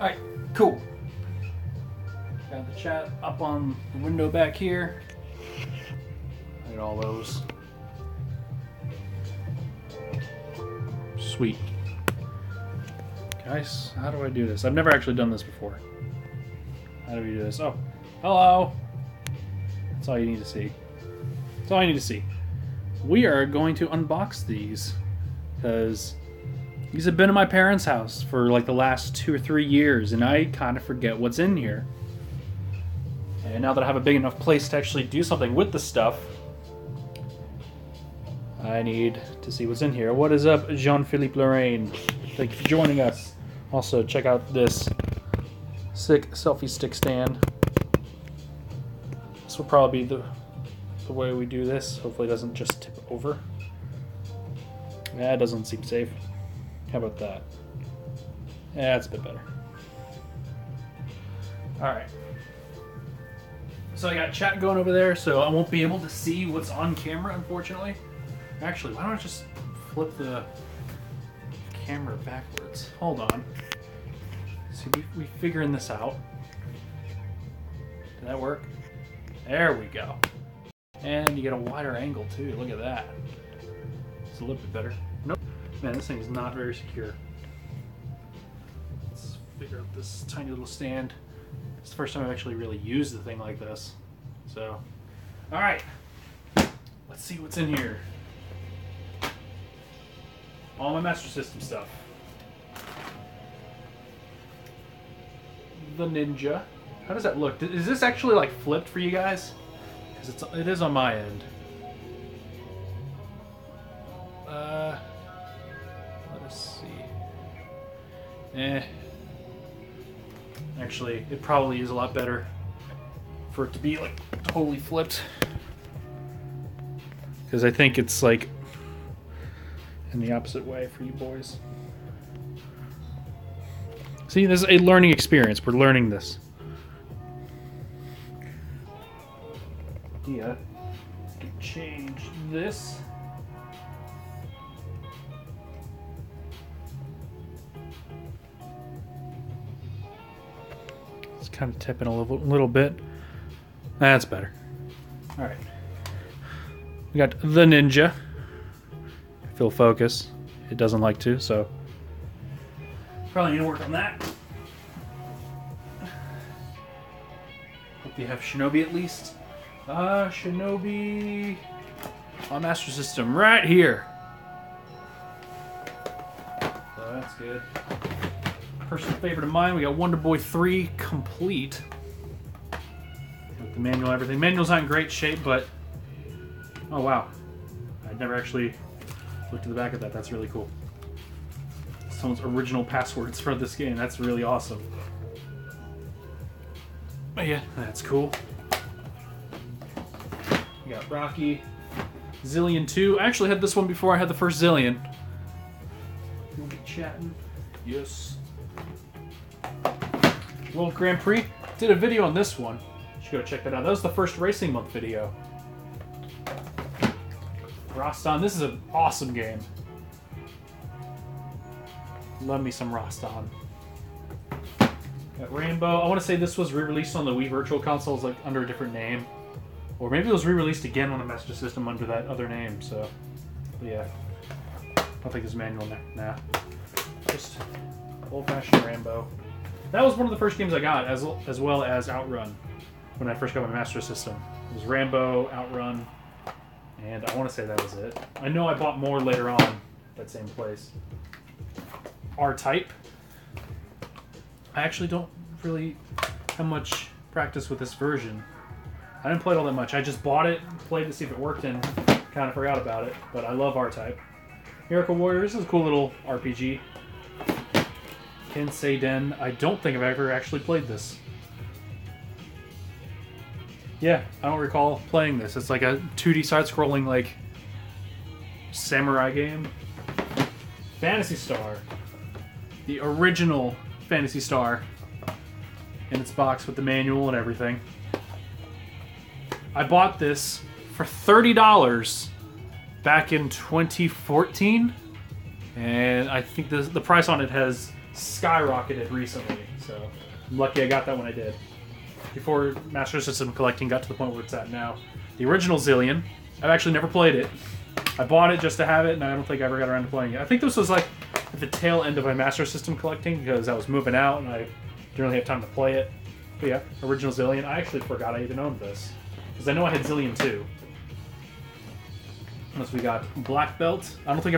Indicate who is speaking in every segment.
Speaker 1: Alright, cool. Got the chat up on the window back here. Look at all those. Sweet. Guys, how do I do this? I've never actually done this before. How do we do this? Oh, hello. That's all you need to see. That's all I need to see. We are going to unbox these because these have been in my parents' house for like the last 2 or 3 years, and I kind of forget what's in here. And now that I have a big enough place to actually do something with the stuff, I need to see what's in here. What is up, Jean-Philippe Lorraine? Thank you for joining us. Also, check out this sick selfie stick stand. This will probably be the way we do this. Hopefully it doesn't just tip over. Yeah, it doesn't seem safe. How about that? Yeah, that's a bit better. Alright. So I got chat going over there, so I won't be able to see what's on camera, unfortunately. Actually, why don't I just flip the camera backwards? Hold on. See, we figuring this out. Did that work? There we go. And you get a wider angle too. Look at that. It's a little bit better. Nope. Man, this thing is not very secure. Let's figure out this tiny little stand. It's the first time I've actually really used the thing like this. So, all right. Let's see what's in here. All my Master System stuff. The Ninja. How does that look? Is this actually like flipped for you guys? Because it is on my end. Let us see. Actually, it probably is a lot better for it to be like totally flipped. Because I think it's like in the opposite way for you boys. See, this is a learning experience. We're learning this. Yeah. Change this. It's kind of tipping a little bit. That's better. All right. We got the Ninja. If it'll focus. It doesn't like to, so probably need to work on that. Hope you have Shinobi at least. Shinobi on Master System right here. So that's good. Personal favorite of mine, we got Wonder Boy 3 complete. With the manual and everything. Manual's not in great shape, but oh wow. I'd never actually looked at the back of that. That's really cool. Someone's original passwords for this game. That's really awesome. But yeah, that's cool. We got Rocky. Zillion 2. I actually had this one before I had the first Zillion. We'll be chatting. Yes. World Grand Prix. Did a video on this one. You should go check that out. That was the first Racing Month video. Roston. This is an awesome game. Love me some Roston. Got Rainbow. I want to say this was re-released on the Wii Virtual Consoles, like under a different name. Or maybe it was re-released again on the Master System under that other name, so yeah. I don't think there's a manual in there. Nah. Just old-fashioned Rainbow. That was one of the first games I got, as well as Outrun, when I first got my Master System. It was Rambo, Outrun, and I want to say that was it. I know I bought more later on at that same place. R-Type. I actually don't really have much practice with this version. I didn't play it all that much. I just bought it, played to see if it worked, and kind of forgot about it. But I love R-Type. Miracle Warriors is a cool little RPG. Kensei Den. I don't think I've ever actually played this. Yeah, I don't recall playing this. It's like a 2D side-scrolling, like, samurai game. Phantasy Star. The original Phantasy Star. In its box with the manual and everything. I bought this for $30 back in 2014. And I think the price on it has skyrocketed recently. So I'm lucky I got that when I did. Before Master System collecting got to the point where it's at now. The original Zillion. I've actually never played it. I bought it just to have it, and I don't think I ever got around to playing it. I think this was like at the tail end of my Master System collecting because I was moving out and I didn't really have time to play it. But yeah, original Zillion. I actually forgot I even owned this because I know I had Zillion 2. Unless we got Black Belt. I don't think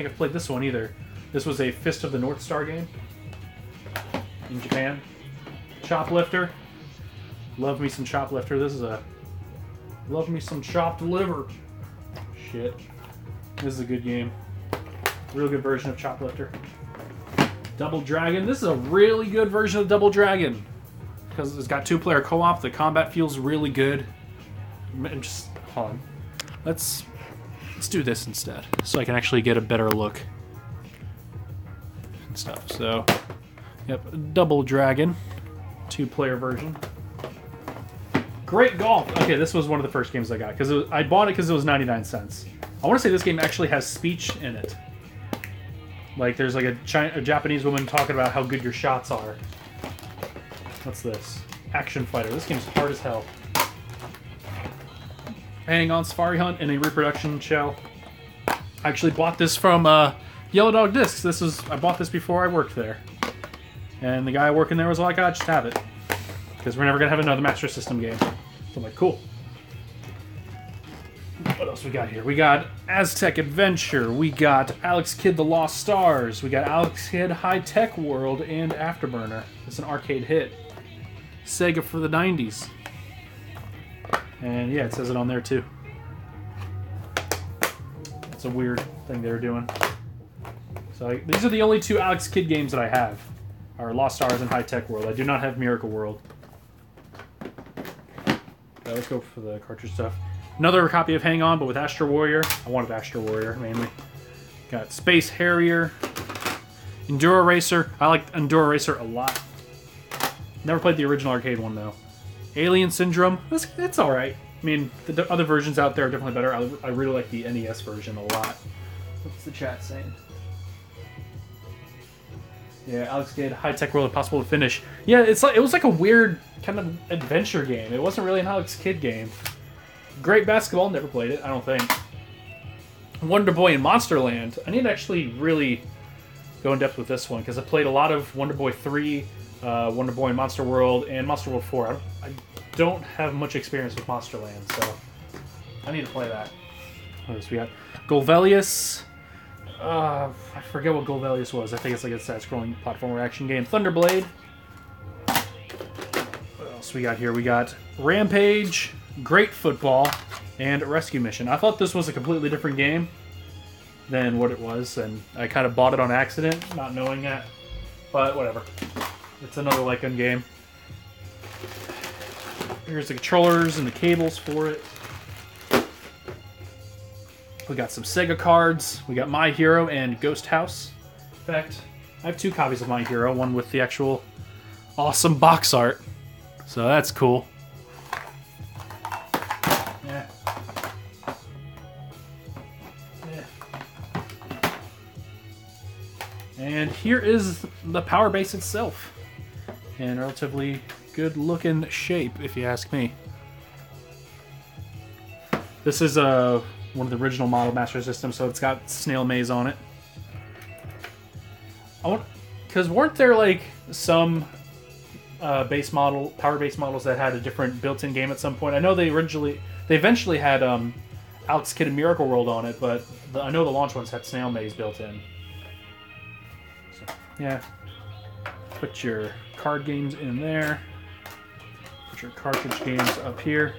Speaker 1: I've played this one either. This was a Fist of the North Star game in Japan. Choplifter. Love me some Choplifter. This is a love me some chopped liver. Shit. This is a good game. Real good version of Choplifter. Double Dragon. This is a really good version of Double Dragon. Because it's got 2-player co-op. The combat feels really good. Just hold on. Let's do this instead. So I can actually get a better look. And stuff. So, yep. Double Dragon. 2-player version. Great golf. Okay, this was one of the first games I got because I bought it because it was 99 cents. I want to say this game actually has speech in it. Like there's like a Japanese woman talking about how good your shots are. What's this? Action Fighter. This game's hard as hell. Hang on, Safari Hunt in a reproduction shell. I actually bought this from Yellow Dog Discs. I bought this before I worked there, and the guy working there was like, "I just have it." Because we're never going to have another Master System game. So I'm like, cool. What else we got here? We got Aztec Adventure. We got Alex Kidd The Lost Stars. We got Alex Kidd High Tech World and Afterburner. It's an arcade hit. Sega for the 90s. And yeah, it says it on there too. It's a weird thing they were doing. So these are the only 2 Alex Kidd games that I have. Are Lost Stars and High Tech World. I do not have Miracle World. Let's go for the cartridge stuff. Another copy of Hang On, but with Astro Warrior. I wanted Astro Warrior, mainly. Got Space Harrier. Enduro Racer. I like Enduro Racer a lot. Never played the original arcade one, though. Alien Syndrome. It's alright. I mean, the other versions out there are definitely better. I really like the NES version a lot. What's the chat saying? Yeah, Alex Kidd, High Tech World, Impossible to Finish. Yeah, it was like a weird kind of adventure game. It wasn't really an Alex Kidd game. Great basketball, never played it, I don't think. Wonder Boy and Monsterland. I need to actually really go in depth with this one because I played a lot of Wonder Boy 3, Wonder Boy and Monster World, and Monster World 4. I don't have much experience with Monsterland, so I need to play that. What else we got? Golvelius. I forget what Golvelius was. I think it's like a side-scrolling platformer action game. Thunderblade. What else we got here? We got Rampage, Great Football, and Rescue Mission. I thought this was a completely different game than what it was, and I kind of bought it on accident, not knowing that. But whatever. It's another Lycan game. Here's the controllers and the cables for it. We got some Sega cards. We got My Hero and Ghost House. In fact, I have 2 copies of My Hero, one with the actual awesome box art. So that's cool. Yeah. And here is the power base itself. In relatively good looking shape, if you ask me. This is one of the original model Master System, so it's got Snail Maze on it. Because weren't there like some power base models that had a different built-in game at some point? I know they eventually had Alex Kidd and Miracle World on it, but I know the launch ones had Snail Maze built in. So, yeah. Put your card games in there. Put your cartridge games up here.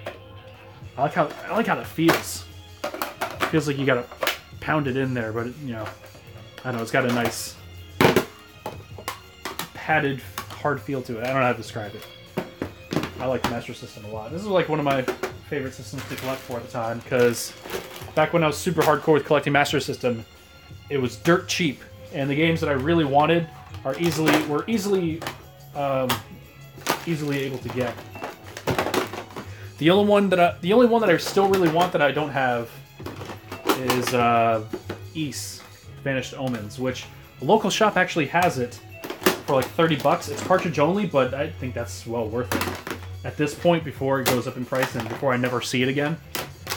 Speaker 1: I like how that feels. It feels like you gotta pound it in there, but you know, I don't know. It's got a nice padded, hard feel to it. I don't know how to describe it. I like the Master System a lot. This is like one of my favorite systems to collect for at the time, because back when I was super hardcore with collecting Master System, it was dirt cheap, and the games that I really wanted were easily able to get. The only one that I still really want that I don't have is Ys, Vanished Omens, which a local shop actually has it for like 30 bucks. It's cartridge only, but I think that's well worth it. At this point, before it goes up in price and before I never see it again,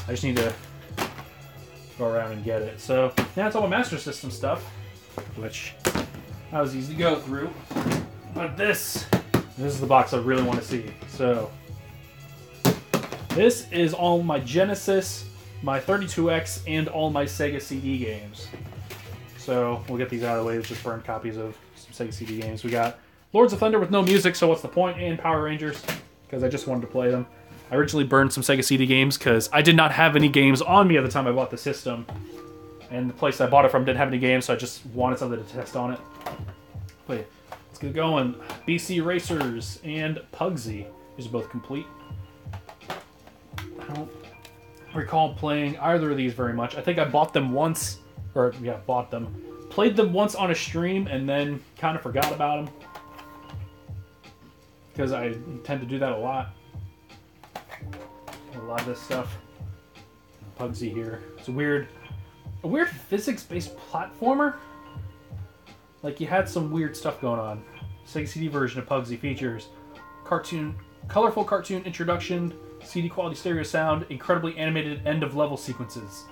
Speaker 1: I just need to go around and get it. So, yeah, that's all my Master System stuff, which I was easy to go through. But this is the box I really want to see. So, this is all my Genesis, my 32X, and all my Sega CD games. So, we'll get these out of the way. It's just burned copies of some Sega CD games. We got Lords of Thunder with no music, so what's the point? And Power Rangers, because I just wanted to play them. I originally burned some Sega CD games because I did not have any games on me at the time I bought the system. And the place I bought it from didn't have any games, so I just wanted something to test on it. But yeah, let's get going. BC Racers and Pugsy. These are both complete. I don't recall playing either of these very much. I think I bought them once, or yeah, bought them. Played them once on a stream and then kind of forgot about them. Because I tend to do that a lot. A lot of this stuff. Pugsy here. It's a weird physics-based platformer. Like you had some weird stuff going on. Sega CD version of Pugsy features colorful cartoon introduction, CD quality stereo sound, incredibly animated end-of-level sequences.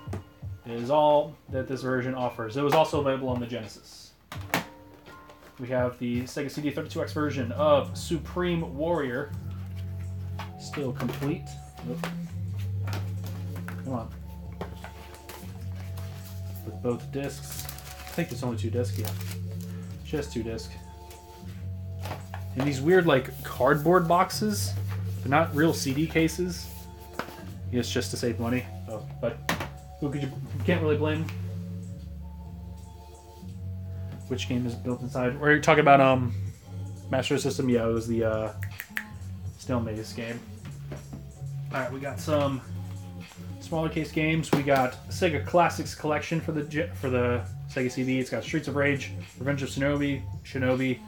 Speaker 1: It is all that this version offers. It was also available on the Genesis. We have the Sega CD 32X version of Supreme Warrior. Still complete. Oop. Come on. With both discs. I think there's only 2 discs, yeah. Just 2 discs. And these weird, like, cardboard boxes. They're not real CD cases. It's just to save money. Oh, but who could you can't really blame. Which game is built inside? We're talking about Master System. Yeah, it was the Snail Maze game. All right, we got some smaller case games. We got Sega Classics Collection for the Sega CD. It's got Streets of Rage, Revenge of Shinobi,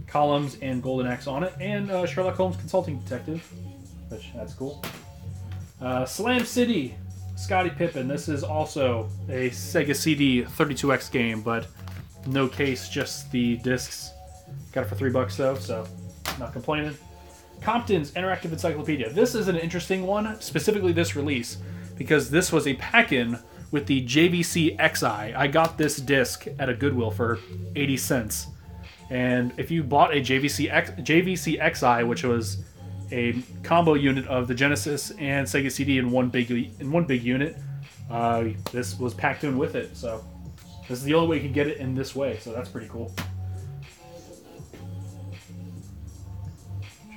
Speaker 1: Columns, and Golden Axe on it, and Sherlock Holmes Consulting Detective, which that's cool. Slam City, Scottie Pippen. This is also a Sega CD 32X game, but no case, just the discs. Got it for $3 though, so not complaining. Compton's Interactive Encyclopedia. This is an interesting one, specifically this release, because this was a pack-in with the JVC XI. I got this disc at a Goodwill for 80 cents. And if you bought a JVC XI, which was a combo unit of the Genesis and Sega CD in one big unit, this was packed in with it. So this is the only way you can get it in this way. So that's pretty cool.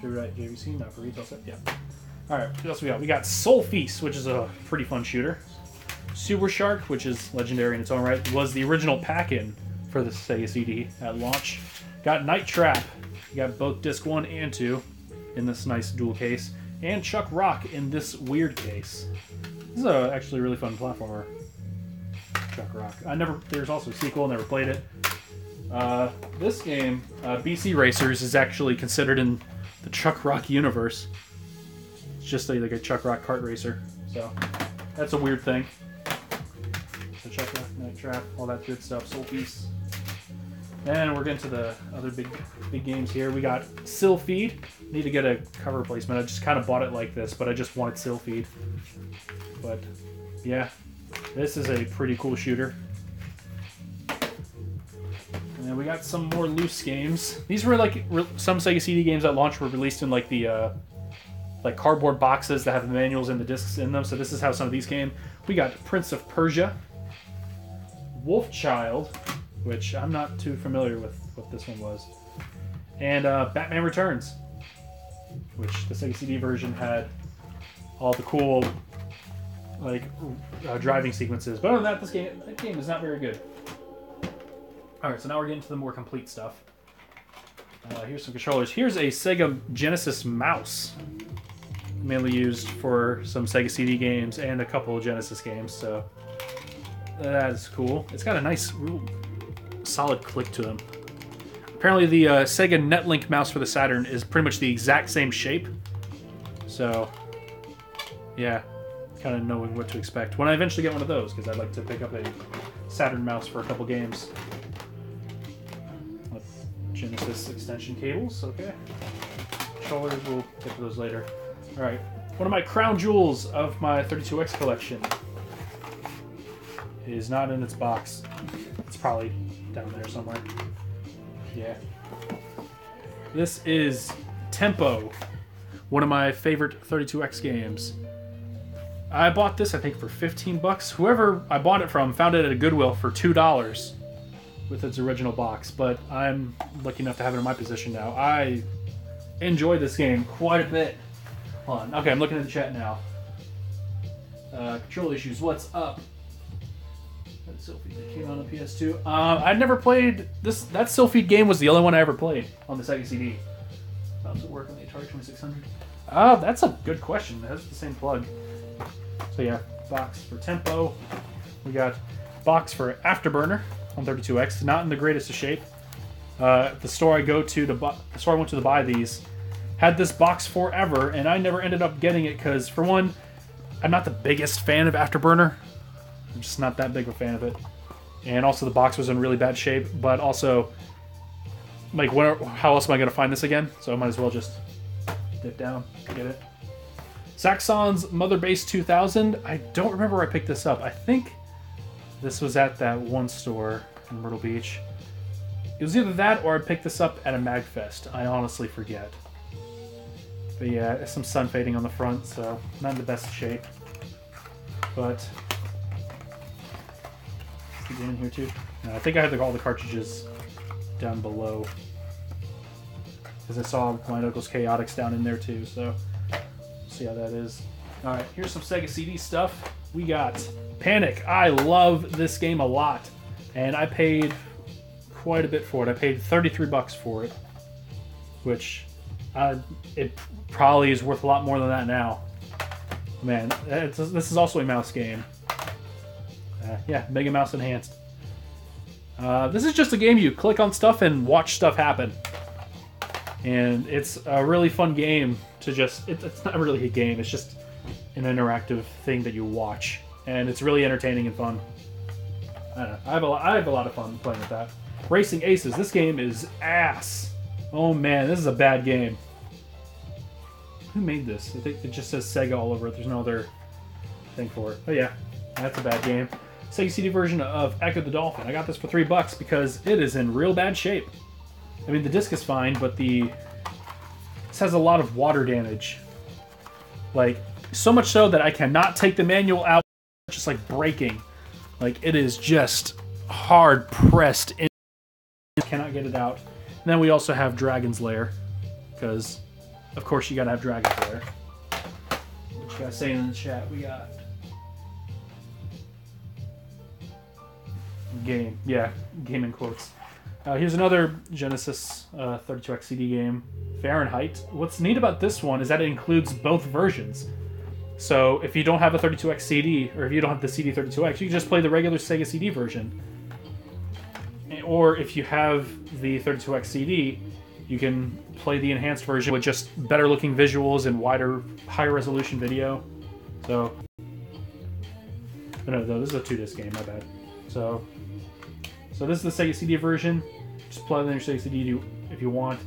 Speaker 1: Should we write JVC? Not for retail set? Yeah. All right. What else we got? We got Soul Feast, which is a pretty fun shooter. Super Shark, which is legendary in its own right, was the original pack-in for the Sega CD at launch. Got Night Trap. You got both disc 1 and 2 in this nice dual case, and Chuck Rock in this weird case. This is actually a really fun platformer. Chuck Rock. There's also a sequel. Never played it. This game, BC Racers, is actually considered in the Chuck Rock universe. It's just like a Chuck Rock kart racer. So that's a weird thing. So Chuck Rock, Night Trap, all that good stuff. Soul Feast. And we're getting to the other big games here. We got Sylpheed. Need to get a cover replacement. I just kind of bought it like this, but I just wanted Sylpheed. But yeah, this is a pretty cool shooter. And then we got some more loose games. These were like some Sega CD games at launch were released in like the like cardboard boxes that have the manuals and the discs in them. So this is how some of these came. We got Prince of Persia, Wolfchild, which I'm not too familiar with what this one was, and Batman Returns, which the Sega CD version had all the cool like driving sequences. But other than that, that game is not very good. All right, so now we're getting to the more complete stuff. Here's some controllers. Here's a Sega Genesis mouse, mainly used for some Sega CD games and a couple of Genesis games. So that is cool. It's got a nice, real solid click to them. Apparently, the Sega Netlink mouse for the Saturn is pretty much the exact same shape. So yeah, kind of knowing what to expect when I eventually get one of those, because I'd like to pick up a Saturn mouse for a couple games. Genesis extension cables, okay. Controllers, we'll get to those later. Alright, one of my crown jewels of my 32X collection is not in its box. It's probably down there somewhere. Yeah. This is Tempo, one of my favorite 32X games. I bought this, I think, for 15 bucks. Whoever I bought it from found it at a Goodwill for $2 with its original box, but I'm lucky enough to have it in my possession now. I enjoy this game quite a bit. Hold on. Okay, I'm looking at the chat now. Control issues, what's up? Sylphid that came out on PS2. I'd never played this. That Sylphid game was the only one I ever played on the Sega CD. How does it work on the Atari 2600? That's a good question. It has the same plug. So yeah, box for Tempo. We got box for Afterburner on 32X. Not in the greatest of shape. The store I go to, the store I went to buy these, had this box forever, and I never ended up getting it because, for one, I'm not the biggest fan of Afterburner. I'm just not that big of a fan of it. And also the box was in really bad shape, but also, like, how else am I going to find this again? So I might as well just dip down, get it. Saxon's Mother Base 2000. I don't remember where I picked this up. I think this was at that one store in Myrtle Beach. It was either that or I picked this up at a MagFest. I honestly forget. But yeah, some sun fading on the front, so not in the best shape. But let's get in here too. No, I think I had all the cartridges down below, because I saw my Knuckles Chaotix down in there too. So see how that is. All right, here's some Sega CD stuff. We got Panic. I love this game a lot, and I paid quite a bit for it. I paid 33 bucks for it, which it probably is worth a lot more than that now. Man, this is also a mouse game. Yeah, Mega Mouse Enhanced. This is just a game you click on stuff and watch stuff happen. And it's a really fun game to just... It's not really a game, it's just an interactive thing that you watch. And it's really entertaining and fun. I don't know, I have a lot of fun playing with that. Racing Aces. This game is ass. Oh man, this is a bad game. Who made this? I think it just says Sega all over it. There's no other thing for it. But yeah, that's a bad game. Sega CD version of Echo the Dolphin. I got this for $3 because it is in real bad shape. I mean, the disc is fine, but this has a lot of water damage. Like, so much so that I cannot take the manual out. It's just like breaking. Like, it is just hard pressed in. Cannot get it out. And then we also have Dragon's Lair, because of course you gotta have Dragon's Lair. What you guys saying in the chat? We got game. Yeah, game in quotes. Here's another Genesis 32X CD game, Fahrenheit. What's neat about this one is that it includes both versions. So if you don't have a 32X CD, or if you don't have the CD 32X, you can just play the regular Sega CD version. Or if you have the 32X CD, you can play the enhanced version with just better looking visuals and wider, higher resolution video. So, no, this is a 2-disc game, my bad. So this is the Sega CD version. Just plug in your Sega CD if you want.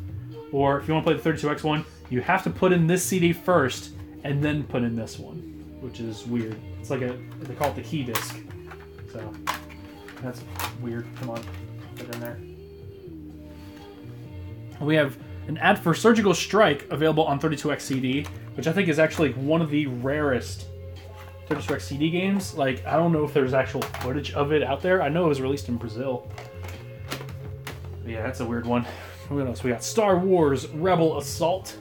Speaker 1: Or if you want to play the 32X one, you have to put in this CD first and then put in this one, which is weird. It's like they call it the key disc. So that's weird. Come on, put it in there. We have an ad for Surgical Strike available on 32X CD, which I think is actually one of the rarest 32X CD games. Like, I don't know if there's actual footage of it out there. I know it was released in Brazil. But yeah, that's a weird one. What else? We got Star Wars Rebel Assault.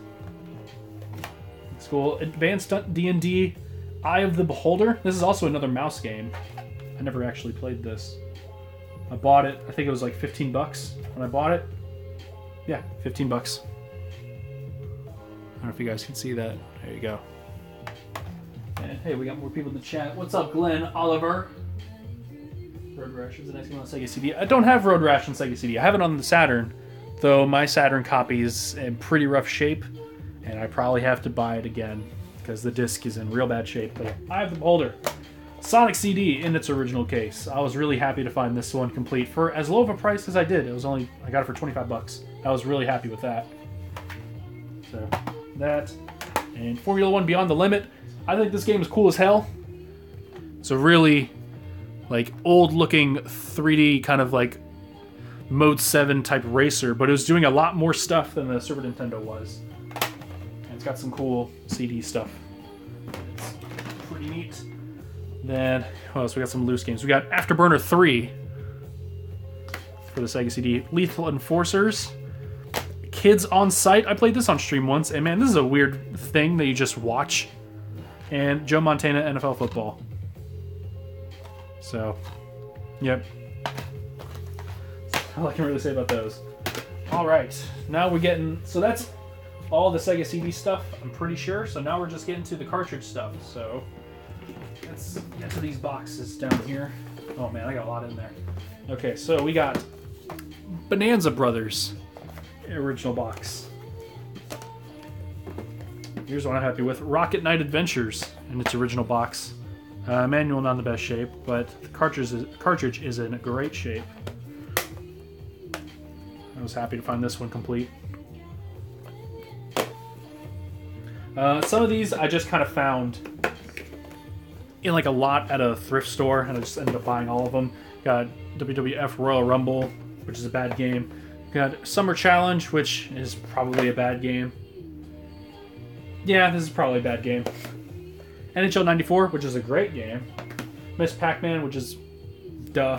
Speaker 1: It's cool. Advanced D&D Eye of the Beholder. This is also another mouse game. I never actually played this. I bought it. I think it was like 15 bucks when I bought it. Yeah, 15 bucks. I don't know if you guys can see that. There you go. And hey, we got more people in the chat. What's up, Glenn? Oliver? Road Rash is the next one on Sega CD. I don't have Road Rash on Sega CD. I have it on the Saturn, though my Saturn copy is in pretty rough shape, and I probably have to buy it again because the disc is in real bad shape. But I have the Beholder. Sonic CD in its original case. I was really happy to find this one complete for as low of a price as I did. I got it for 25 bucks. I was really happy with that. So, that. And Formula 1 Beyond the Limit. I think this game is cool as hell. It's a really, like, old-looking 3D kind of, like, Mode 7 type racer, but it was doing a lot more stuff than the Super Nintendo was. And it's got some cool CD stuff. It's pretty neat. Then, what else? We got some loose games. We got Afterburner 3 for the Sega CD. Lethal Enforcers. Kids on Site. I played this on stream once, and man, this is a weird thing that you just watch. And Joe Montana NFL Football. So, yep. That's all I can really say about those. Alright, now we're getting... So that's all the Sega CD stuff, I'm pretty sure. So now we're just getting to the cartridge stuff. So, let's get to these boxes down here. Oh man, I got a lot in there. Okay, so we got Bonanza Brothers original box. Here's what I'm happy with. Rocket Knight Adventures in its original box. Manual not in the best shape, but the cartridge is in great shape. I was happy to find this one complete. Some of these I just kind of found in like a lot at a thrift store, and I just ended up buying all of them. Got WWF Royal Rumble, which is a bad game. Got Summer Challenge, which is probably a bad game. Yeah, this is probably a bad game. NHL 94, which is a great game. Miss Pac-Man, which is duh.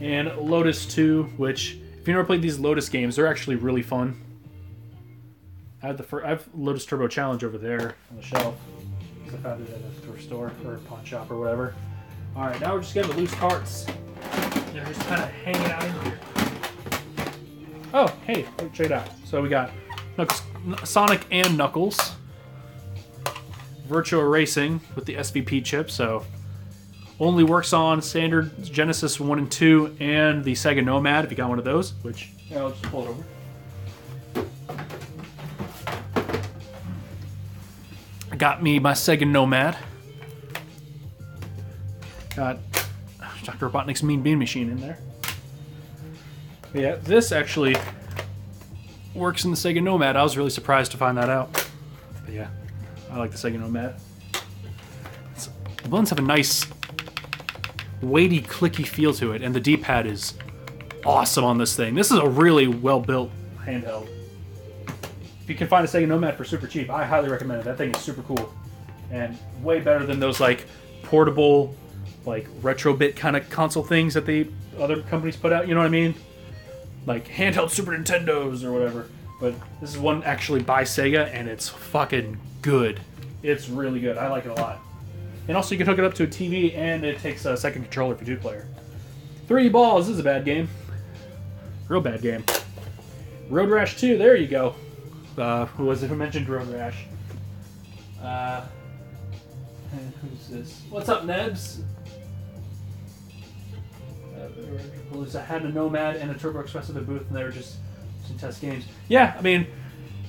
Speaker 1: And Lotus 2, which, if you never played these Lotus games, they're actually really fun. I have Lotus Turbo Challenge over there on the shelf. I found it at a thrift store or a pawn shop or whatever. Alright, now we're just getting the loose carts. They're just kind of hanging out in here. Oh, hey, check it out. So we got Sonic and Knuckles. Virtua Racing with the SVP chip, so only works on standard Genesis 1 and 2 and the Sega Nomad, if you got one of those, which, yeah, I'll just pull it over. I got me my Sega Nomad. Got Dr. Robotnik's Mean Bean Machine in there. But yeah, this actually works in the Sega Nomad. I was really surprised to find that out. But yeah, I like the Sega Nomad. The buttons have a nice, weighty, clicky feel to it, and the D-pad is awesome on this thing. This is a really well-built handheld. If you can find a Sega Nomad for super cheap, I highly recommend it. That thing is super cool. And way better than those, like, portable, like, retro-bit kind of console things that the other companies put out, you know what I mean? Like, handheld Super Nintendos or whatever. But this is one actually by Sega, and it's fucking good. It's really good. I like it a lot. And also, you can hook it up to a TV, and it takes a second controller for two-player. 3D Balls, this is a bad game. Real bad game. Road Rash 2, there you go. Who was it who mentioned Road Rash? Who's this? What's up, Nebs? I had a Nomad and a Turbo Express at the booth, and they were just some test games. Yeah, I mean,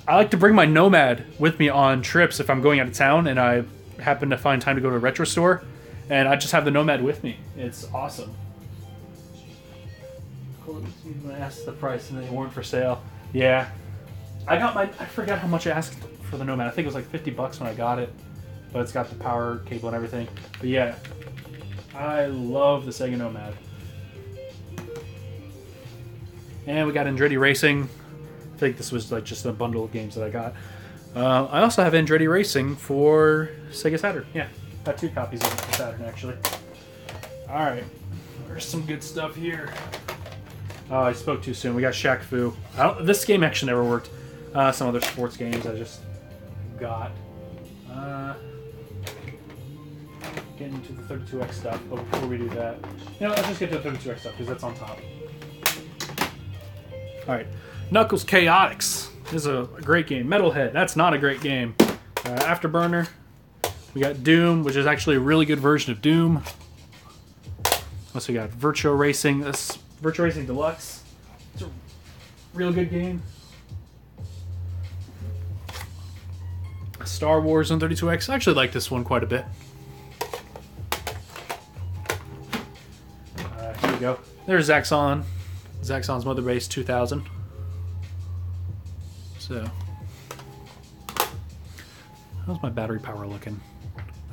Speaker 1: I like to bring my Nomad with me on trips if I'm going out of town and I happen to find time to go to a retro store, and I just have the Nomad with me. It's awesome. When I asked the price and they weren't for sale. Yeah. I forgot how much I asked for the Nomad. I think it was like 50 bucks when I got it, but it's got the power cable and everything. But yeah, I love the Sega Nomad. And we got Andretti Racing. I think this was like just a bundle of games that I got. I also have Andretti Racing for Sega Saturn. Yeah, got 2 copies of it for Saturn actually. Alright, there's some good stuff here. Oh, I spoke too soon. We got Shaq Fu. This game actually never worked. Some other sports games I just got. Getting into the 32X stuff, but before we do that, let's just get to the 32X stuff because that's on top. Alright, Knuckles Chaotix. This is a great game. Metalhead, that's not a great game. Afterburner. We got Doom, which is actually a really good version of Doom. Plus we got Virtua Racing. This Virtua Racing Deluxe. It's a real good game. Star Wars on 32X. I actually like this one quite a bit. you go. There's Zaxxon. Zaxxon's Mother Base 2000. So, how's my battery power looking?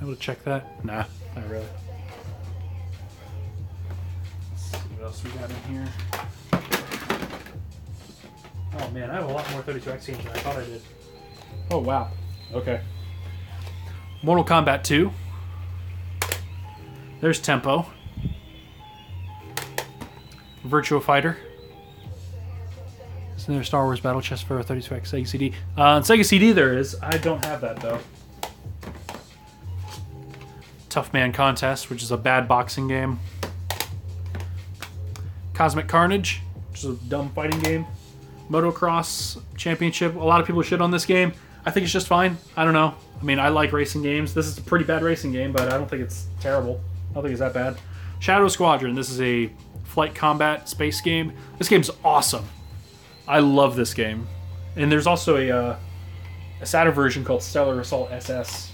Speaker 1: Able to check that? Nah, not really. Let's see what else we got in here. Oh man, I have a lot more 32X games than I thought I did. Oh wow. Okay. Mortal Kombat 2. There's Tempo. Virtua Fighter. Isn't there a Star Wars Battle Chest for a 32X Sega CD? On Sega CD there is. I don't have that though. Tough Man Contest, which is a bad boxing game. Cosmic Carnage, which is a dumb fighting game. Motocross Championship. A lot of people shit on this game. I think it's just fine. I don't know. I mean, I like racing games. This is a pretty bad racing game, but I don't think it's terrible. I don't think it's that bad. Shadow Squadron. This is a flight combat space game. This game's awesome. I love this game. And there's also a Saturn version called Stellar Assault SS.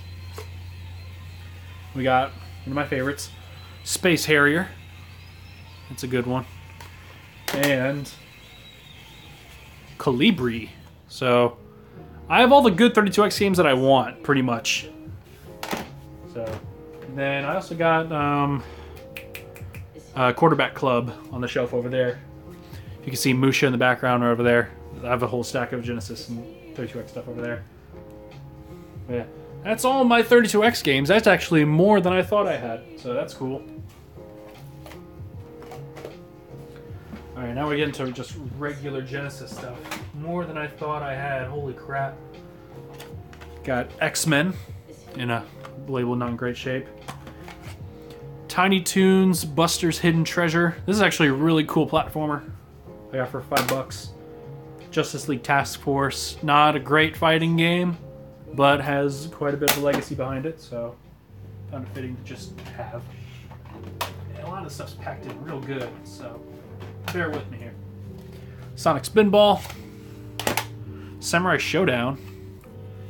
Speaker 1: We got one of my favorites, Space Harrier. That's a good one. And Colibri. So I have all the good 32X games that I want, pretty much. So then I also got Quarterback Club on the shelf over there. You can see Musha in the background over there. I have a whole stack of Genesis and 32X stuff over there. But yeah, that's all my 32X games. That's actually more than I thought I had, so that's cool. Alright, now we get into just regular Genesis stuff. More than I thought I had. Holy crap. Got X-Men in a label not in great shape. Tiny Toons Buster's Hidden Treasure. This is actually a really cool platformer. I got for $5. Justice League Task Force. Not a great fighting game, but has quite a bit of a legacy behind it, so found it fitting to just have. And a lot of the stuff's packed in real good, so bear with me here. Sonic Spinball. Samurai Showdown.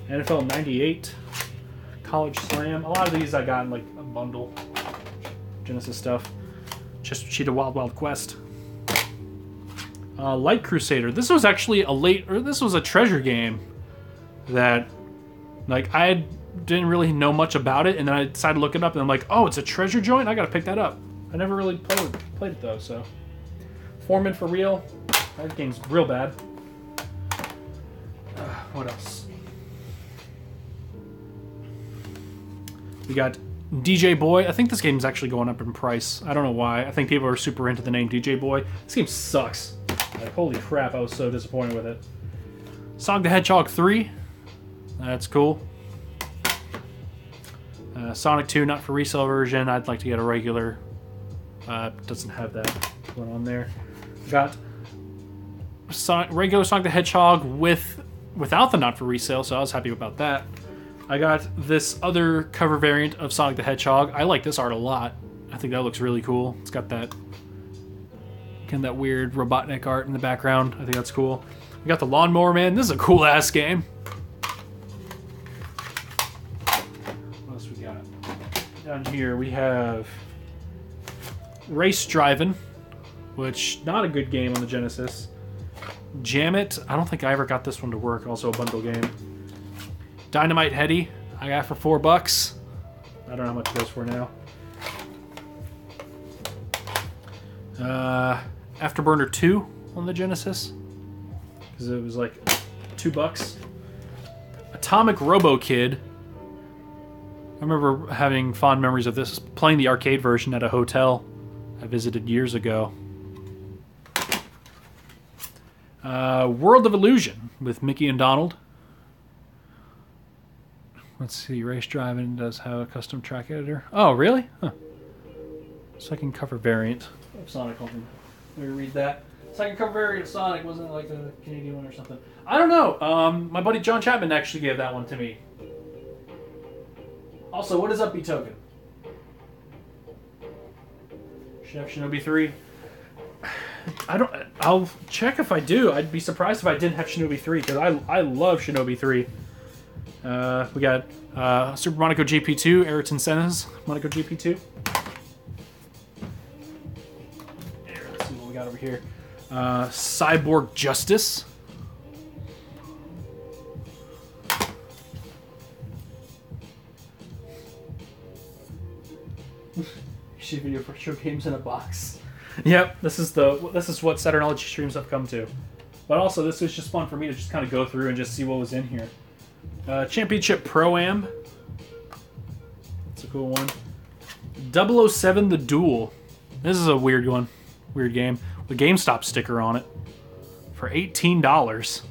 Speaker 1: NFL 98. College Slam. A lot of these I got in like a bundle. Genesis stuff. Just Cheetah Wild Wild Quest. Light Crusader. This was actually this was a treasure game that, like, I didn't really know much about it, and then I decided to look it up, and I'm like, oh, it's a treasure joint? I gotta pick that up. I never really played it though, so. Foreman for Real. That game's real bad. What else? We got DJ Boy. I think this game's actually going up in price. I don't know why. I think people are super into the name DJ Boy. This game sucks. Like, holy crap, I was so disappointed with it. Sonic the Hedgehog 3. That's cool. Sonic 2, not for resale version. I'd like to get a regular. Doesn't have that one on there. Got regular Sonic the Hedgehog without the not for resale, so I was happy about that. I got this other cover variant of Sonic the Hedgehog. I like this art a lot. I think that looks really cool. It's got that kind of that weird Robotnik art in the background. I think that's cool. We got the Lawnmower Man. This is a cool ass game. What else we got? Down here we have Race Driving, which not a good game on the Genesis. Jam It. I don't think I ever got this one to work. Also a bundle game. Dynamite Heady. I got for $4. I don't know how much it goes for now. Afterburner 2 on the Genesis, because it was like $2. Atomic Robo Kid. I remember having fond memories of this, playing the arcade version at a hotel I visited years ago. World of Illusion with Mickey and Donald. Let's see, Race Driving does have a custom track editor. Oh, really? Huh. Second cover variant of Sonic. Let me read that. Second cover variant of Sonic, wasn't it like a Canadian one or something? I don't know. My buddy John Chapman actually gave that one to me. Also, what is up, B-Token? Chef Shinobi 3. I'll check if I do. I'd be surprised if I didn't have Shinobi 3, because I love Shinobi 3. We got Super Monaco GP2, Ayrton Senna's Monaco GP2. got over here? Cyborg Justice. YouTube video for show games in a box. Yep, this is what Saturnology streams have come to. But also, this was just fun for me to just kind of go through and just see what was in here. Championship Pro-Am. That's a cool one. 007 The Duel. This is a weird one. Weird game. With a GameStop sticker on it. For $18.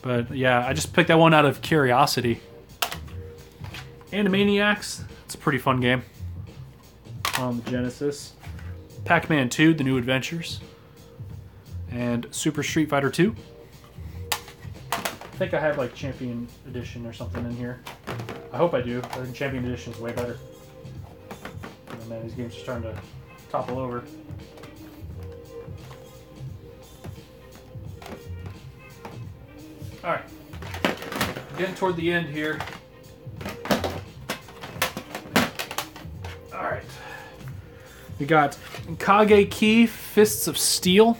Speaker 1: But yeah, I just picked that one out of curiosity. Animaniacs. It's a pretty fun game. On the Genesis. Pac-Man 2, The New Adventures. And Super Street Fighter 2. I think I have like Champion Edition or something in here. I hope I do. I think Champion Edition is way better. Oh man, these games are starting to topple over. Alright. Getting toward the end here. Alright. We got Kage Key, Fists of Steel.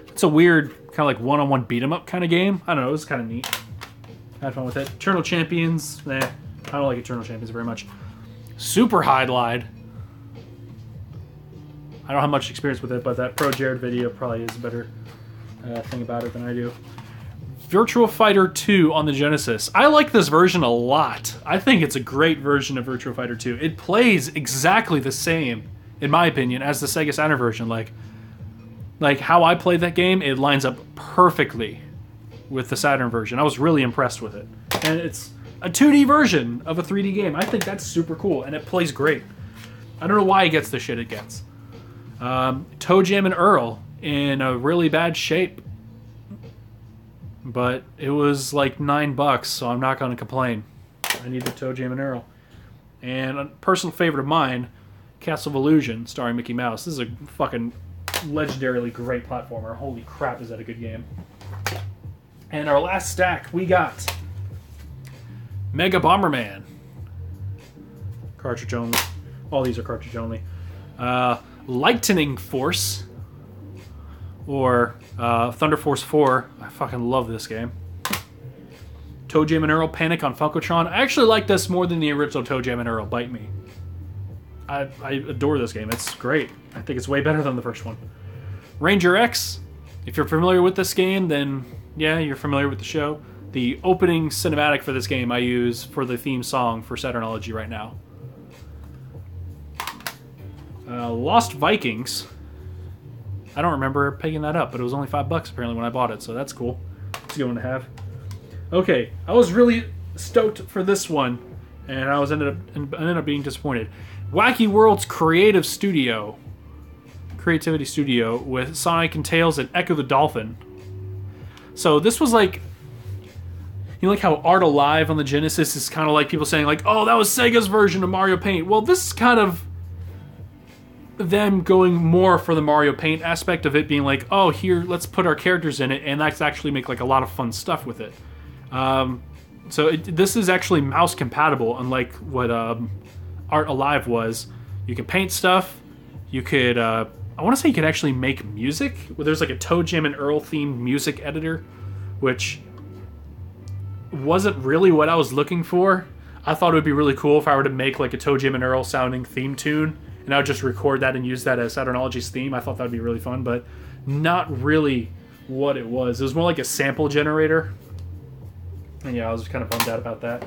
Speaker 1: It's a weird, kind of like one-on-one beat-em-up kind of game. I don't know, it was kind of neat. Had fun with it. Eternal Champions, I don't like Eternal Champions very much. Super Hydlide. I don't have much experience with it, but that Pro Jared video probably is a better thing about it than I do. Virtua Fighter 2 on the Genesis. I like this version a lot. I think it's a great version of Virtua Fighter 2. It plays exactly the same, in my opinion, as the Sega Saturn version. Like how I played that game, it lines up perfectly with the Saturn version. I was really impressed with it. And it's a 2D version of a 3D game. I think that's super cool, and it plays great. I don't know why it gets the shit it gets. Toe Jam and Earl in a really bad shape. But it was like $9, so I'm not going to complain. I need the Toe Jam and Earl. And a personal favorite of mine, Castle of Illusion, starring Mickey Mouse. This is a fucking legendarily great platformer. Holy crap, is that a good game. And our last stack, we got Mega Bomberman. Cartridge only. All these are cartridge only. Lightning Force. Or Thunder Force 4. I fucking love this game. Toe Jam and Earl Panic on Funkotron. I actually like this more than the original Toe Jam and Earl Bite Me. I adore this game. It's great. I think it's way better than the first one. Ranger X. If you're familiar with this game, then yeah, you're familiar with the show. The opening cinematic for this game I use for the theme song for Saturnology right now. Lost Vikings. I don't remember picking that up, but it was only $5 apparently when I bought it, so that's cool. It's a good one to have. Okay, I was really stoked for this one, and I ended up being disappointed. Wacky World's Creativity Studio with Sonic and Tails and Echo the Dolphin. So this was like, you know, like how Art Alive on the Genesis is kind of like people saying like, oh, that was Sega's version of Mario Paint. Well, this is kind of them going more for the Mario Paint aspect of it, being like, oh, here, let's put our characters in it, and let's actually make like a lot of fun stuff with it. This is actually mouse compatible, unlike what Art Alive was. You can paint stuff. You could, I want to say you could actually make music. There's like a Toe Jam and Earl themed music editor, which wasn't really what I was looking for. I thought it would be really cool if I were to make like a Toe Jam and Earl sounding theme tune, and I would just record that and use that as Saturnology's theme. I thought that would be really fun, but not really what it was. It was more like a sample generator. And yeah, I was kind of bummed out about that.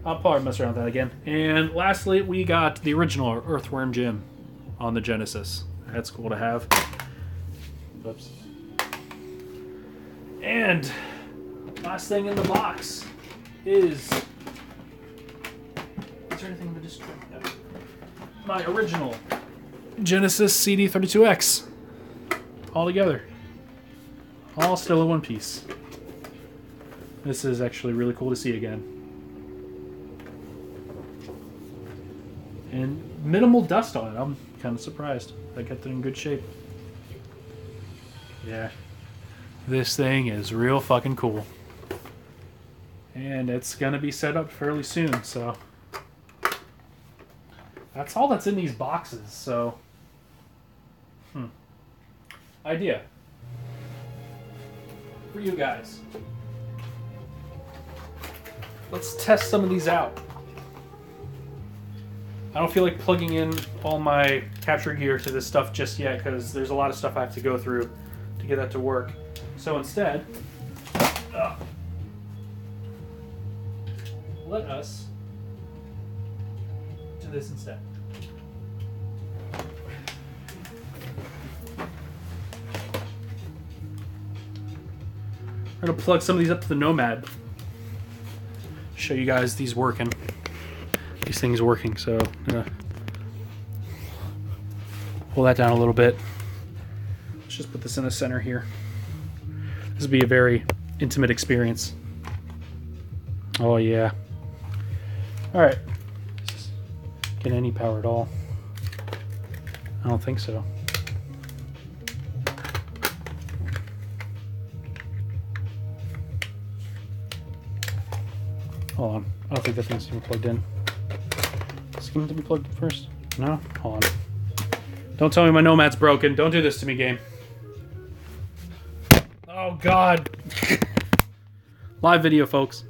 Speaker 1: I'll probably mess around with that again. And lastly, we got the original Earthworm Jim on the Genesis. That's cool to have. Oops. And last thing in the box is there anything to distract? No. My original Genesis CD 32X. All together. All still in one piece. This is actually really cool to see again. And minimal dust on it. I'm kind of surprised. I kept it in good shape. Yeah. This thing is real fucking cool. And it's going to be set up fairly soon, so that's all that's in these boxes, so idea for you guys. Let's test some of these out. I don't feel like plugging in all my capture gear to this stuff just yet because there's a lot of stuff I have to go through to get that to work. So instead, let us do this instead. I'm going to plug some of these up to the Nomad. Show you guys these working. These things working, so I'm going to pull that down a little bit. Let's just put this in the center here. This will be a very intimate experience. Oh yeah. Alright. Get any power at all? I don't think so. Hold on. I don't think that thing's even plugged in. Is it going to be plugged in first? No? Hold on. Don't tell me my Nomad's broken. Don't do this to me, game. Oh, God. Live video, folks.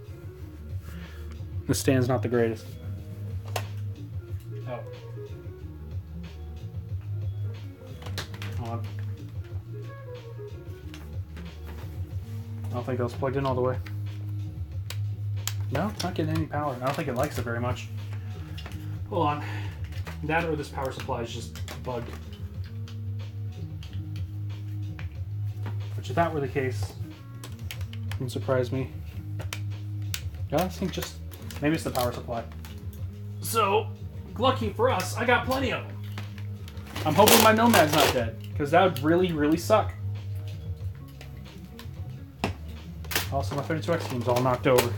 Speaker 1: The stand's not the greatest. Oh. Hold on. I don't think that was plugged in all the way. No, it's not getting any power. I don't think it likes it very much. Hold on. That or this power supply is just bugged. Which if that were the case, wouldn't surprise me. Yeah, I think just... maybe it's the power supply. So, lucky for us, I got plenty of them. I'm hoping my Nomad's not dead, because that would really, really suck. Also, my 32X game's all knocked over.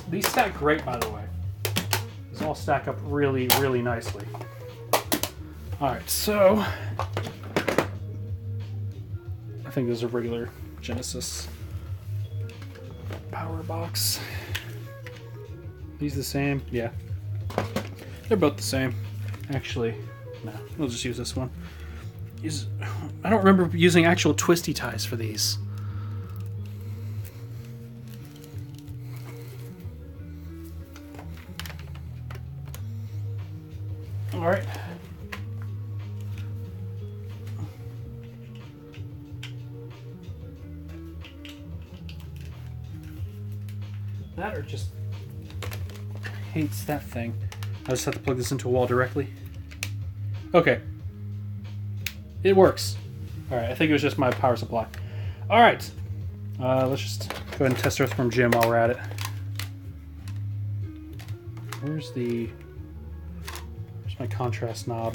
Speaker 1: These stack great, by the way. These all stack up really, really nicely. Alright, so... I think this is a regular Genesis power box. These the same? Yeah. They're both the same. Actually, no. We'll just use this one. I don't remember using actual twisty ties for these. Alright. That or just hates that thing. I just have to plug this into a wall directly. Okay. It works. Alright, I think it was just my power supply. Alright. Let's just go ahead and test Earthworm Jim while we're at it. Where's my contrast knob?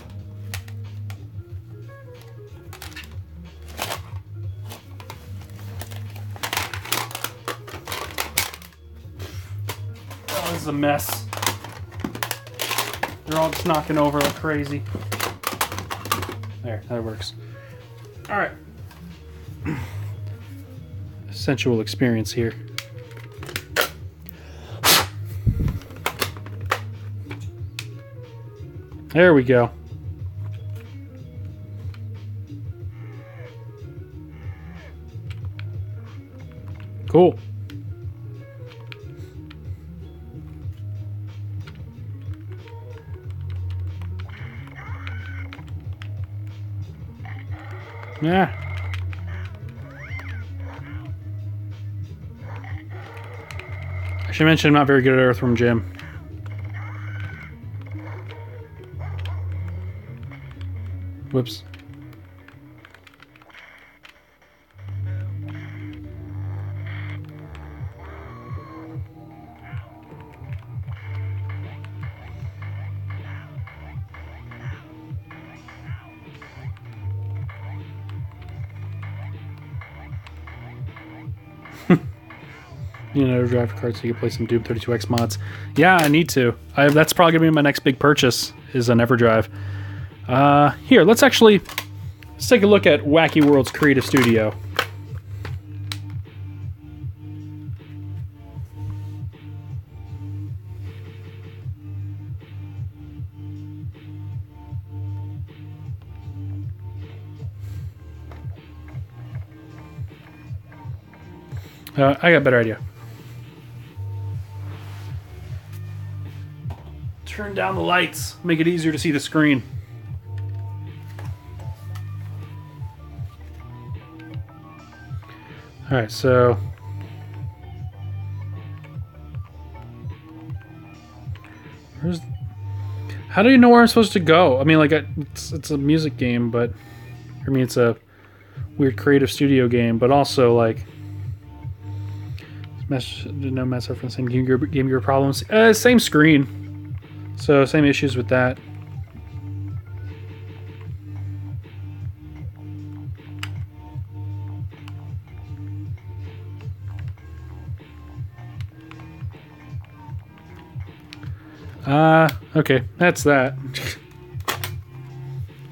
Speaker 1: Oh, this is a mess. They're all just knocking over like crazy. There, that works. Alright. Sensual experience here. There we go. Cool. Yeah. I should mention I'm not very good at Earthworm Jim. Whoops. You know, drive card so you can play some Doom 32X mods. Yeah, I need to. That's probably gonna be my next big purchase. Is an EverDrive. Here, let's take a look at Wacky World's Creative Studio. I got a better idea. Turn down the lights. Make it easier to see the screen. Alright, so... How do you know where I'm supposed to go? I mean, like, it's a music game, but... I mean, it's a weird creative studio game, but also, like... Nomad suffer from the same Game Gear problems. Same screen. So, same issues with that. Okay, that's that.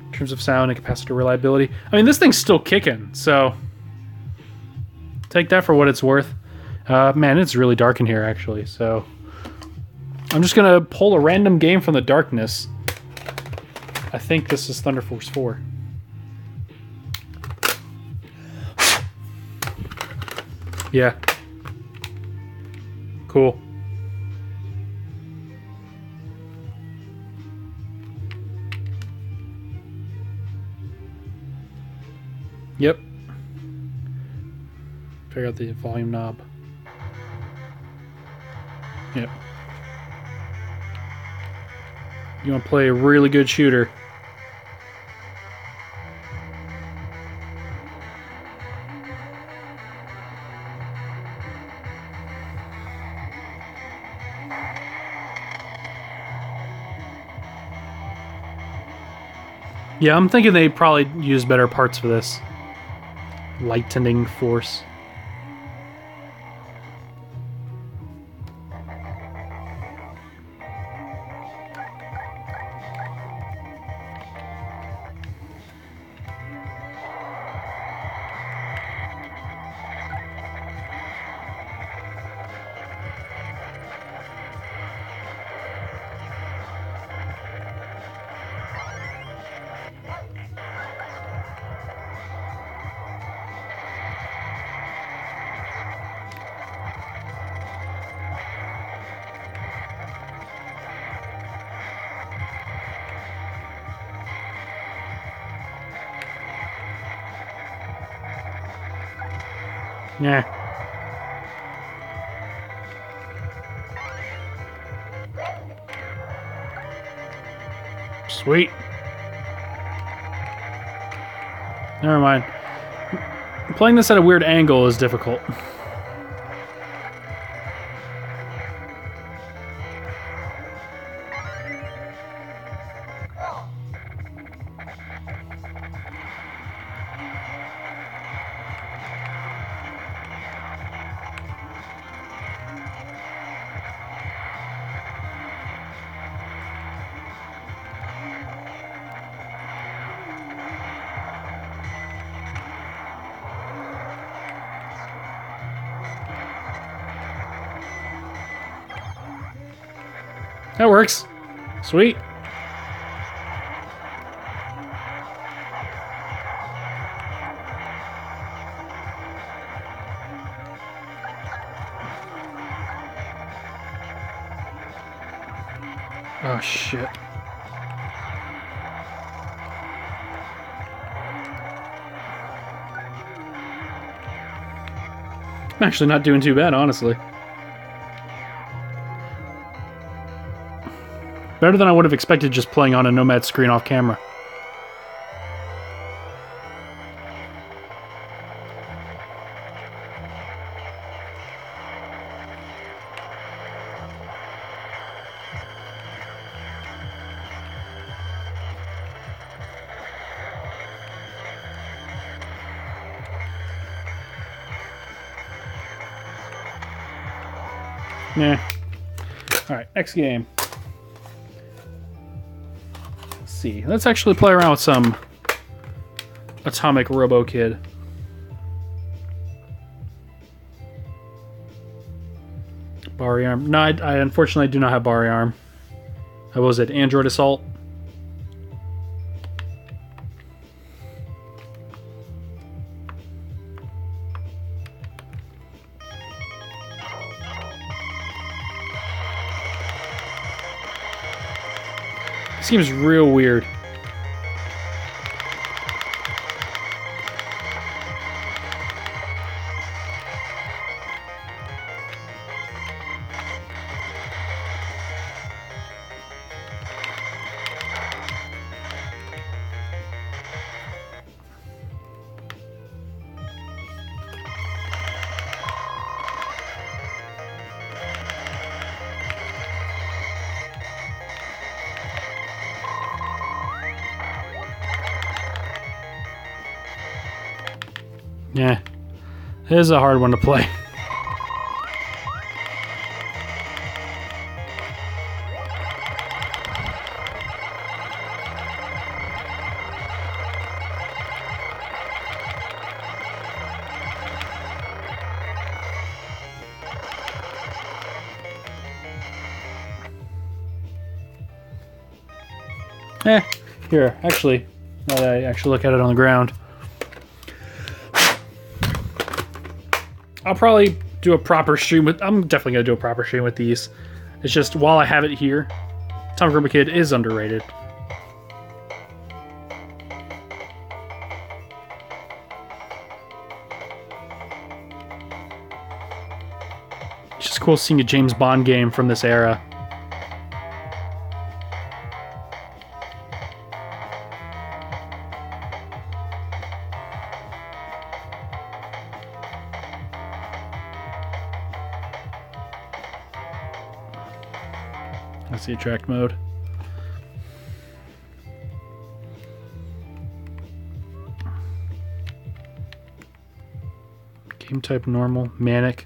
Speaker 1: In terms of sound and capacitor reliability. I mean, this thing's still kicking, so... Take that for what it's worth. Man, it's really dark in here, actually, so... I'm just gonna pull a random game from the darkness. I think this is Thunder Force 4. Yeah. Cool. Yep. Figure out the volume knob. Yep. You want to play a really good shooter. Yeah, I'm thinking they probably use better parts for this. Lightning force. Yeah. Sweet. Never mind. Playing this at a weird angle is difficult. That works. Sweet. Oh, shit. I'm actually not doing too bad, honestly. Better than I would have expected just playing on a Nomad screen off camera. Nah. Alright, next game. Let's see. Let's actually play around with some Atomic Robo Kid. Bari Arm. No, I unfortunately do not have Bari Arm. What was it? Android Assault? Seems real weird. Yeah, it is a hard one to play. Here, actually, now that I actually look at it on the ground, I'll probably do a proper stream with... I'm definitely going to do a proper stream with these. It's just, while I have it here, Tom Grumpa Kid is underrated. It's just cool seeing a James Bond game from this era. That's the attract mode. Game type normal, manic.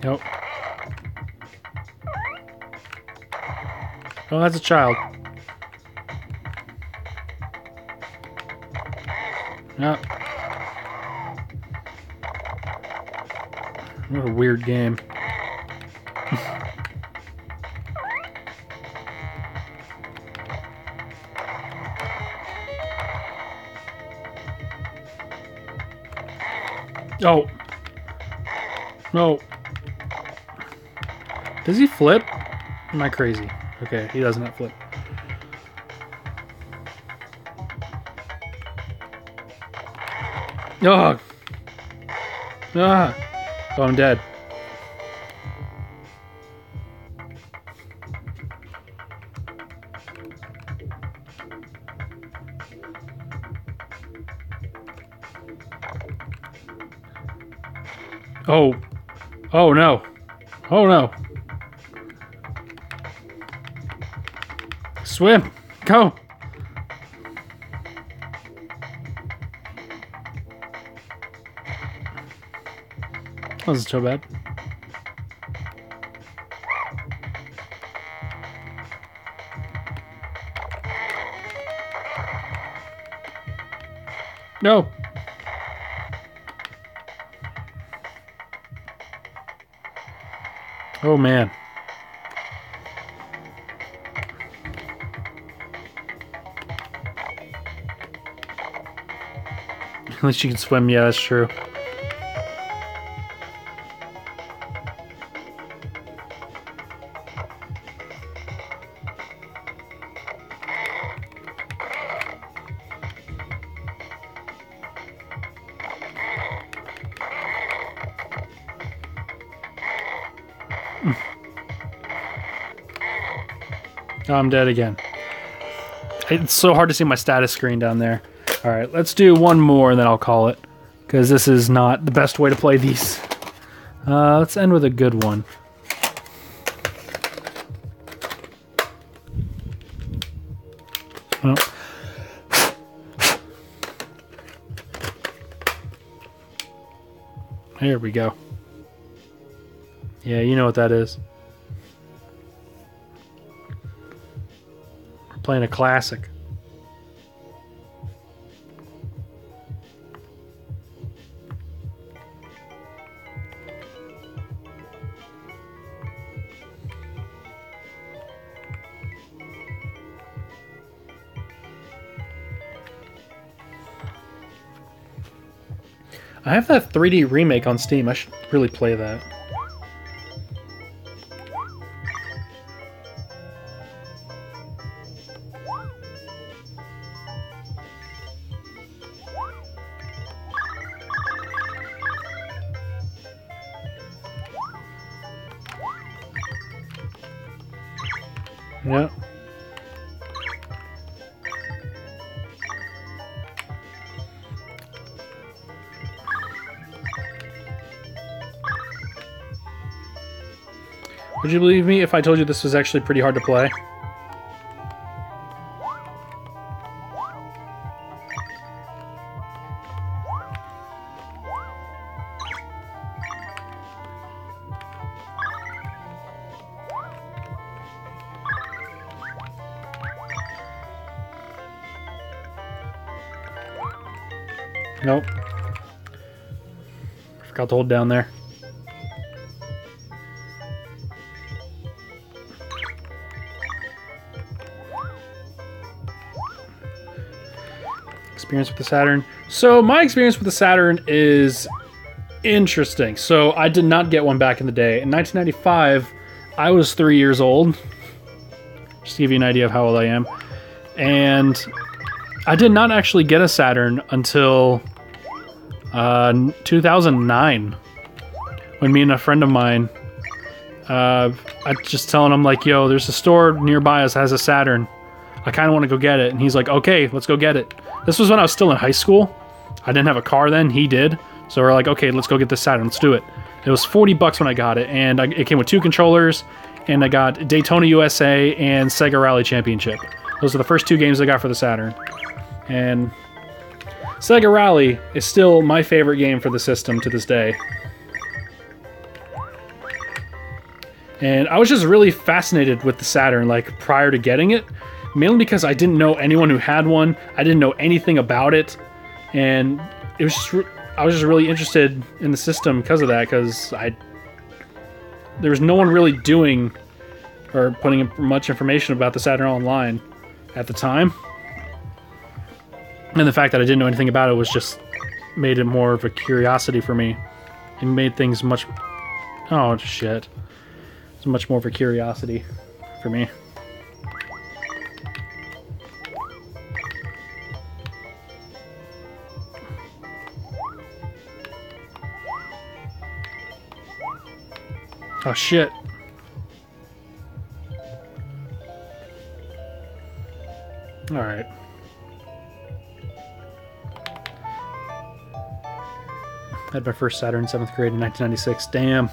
Speaker 1: Nope. Oh, that's a child. No. What a weird game. Oh. No. Does he flip? Am I crazy? Okay, he does not flip. Oh. Ah. Oh, I'm dead. Oh. Oh, no. Oh, no. Swim! Go! That wasn't so bad. No! Oh, man. At least you can swim. Yeah, that's true. Oh, I'm dead again. It's so hard to see my status screen down there. Alright, let's do one more and then I'll call it. Because this is not the best way to play these. Let's end with a good one. Oh. Here we go. Yeah, you know what that is. We're playing a classic. I have that 3D remake on Steam. I should really play that. Yeah. Would you believe me if I told you this was actually pretty hard to play? Nope. Forgot to hold down there. Experience with the Saturn. So my experience with the Saturn is interesting. So I did not get one back in the day. In 1995, I was 3 years old. Just to give you an idea of how old I am. And I did not actually get a Saturn until 2009, when me and a friend of mine, I just telling him like, yo, there's a store nearby us that has a Saturn. I kind of want to go get it. And he's like, okay, let's go get it. This was when I was still in high school. I didn't have a car then. He did. So we're like, okay, let's go get this Saturn. Let's do it. It was $40 when I got it. And it came with 2 controllers. And I got Daytona USA and Sega Rally Championship. Those are the first 2 games I got for the Saturn. And Sega Rally is still my favorite game for the system to this day. And I was just really fascinated with the Saturn, like, prior to getting it. Mainly because I didn't know anyone who had one. I didn't know anything about it. And it was just, I was just really interested in the system because of that, because there was no one really doing or putting much information about the Saturn online at the time. And the fact that I didn't know anything about it was just made it more of a curiosity for me. It made things much... Oh, shit. It's much more of a curiosity for me. Oh, shit. Alright. I had my first Saturn in 7th grade in 1996. Damn.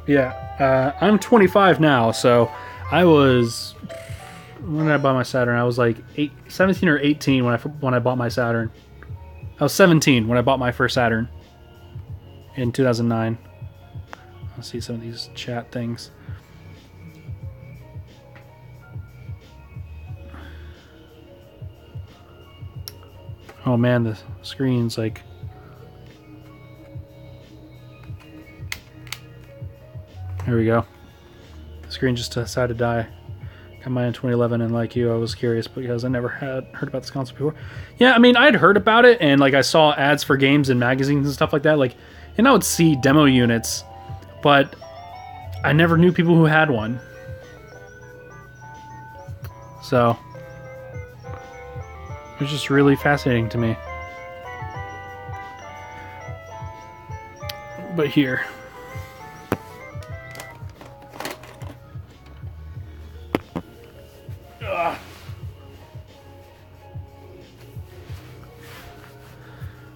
Speaker 1: Yeah. I'm 25 now, so I was... When did I buy my Saturn? I was like 17 or 18 when I bought my Saturn. I was 17 when I bought my first Saturn in 2009. Let's see some of these chat things. Oh man, the screen's like... There we go. The screen just decided to die. Got mine in 2011, and like you, I was curious because I never had heard about this console before. Yeah, I mean, I had heard about it, and like I saw ads for games in magazines and stuff like that. Like, and I would see demo units, but I never knew people who had one. So it was just really fascinating to me. But here.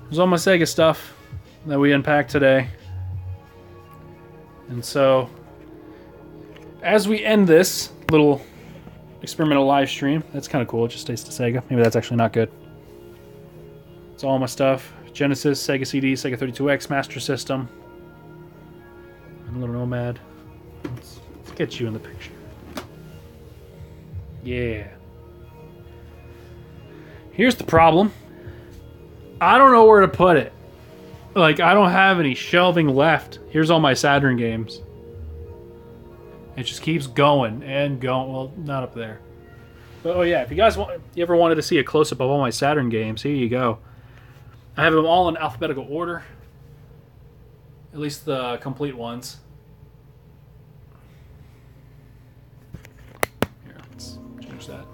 Speaker 1: There's all my Sega stuff that we unpacked today. And so, as we end this little experimental live stream, that's kind of cool, it just stays to Sega. Maybe that's actually not good. It's all my stuff. Genesis, Sega CD, Sega 32X, Master System. And a little Nomad. Let's get you in the picture. Yeah. Here's the problem. I don't know where to put it. Like, I don't have any shelving left. Here's all my Saturn games. It just keeps going and going. Well, not up there. But, oh yeah, if you guys you ever wanted to see a close-up of all my Saturn games, here you go. I have them all in alphabetical order. At least the complete ones. Here, let's change that.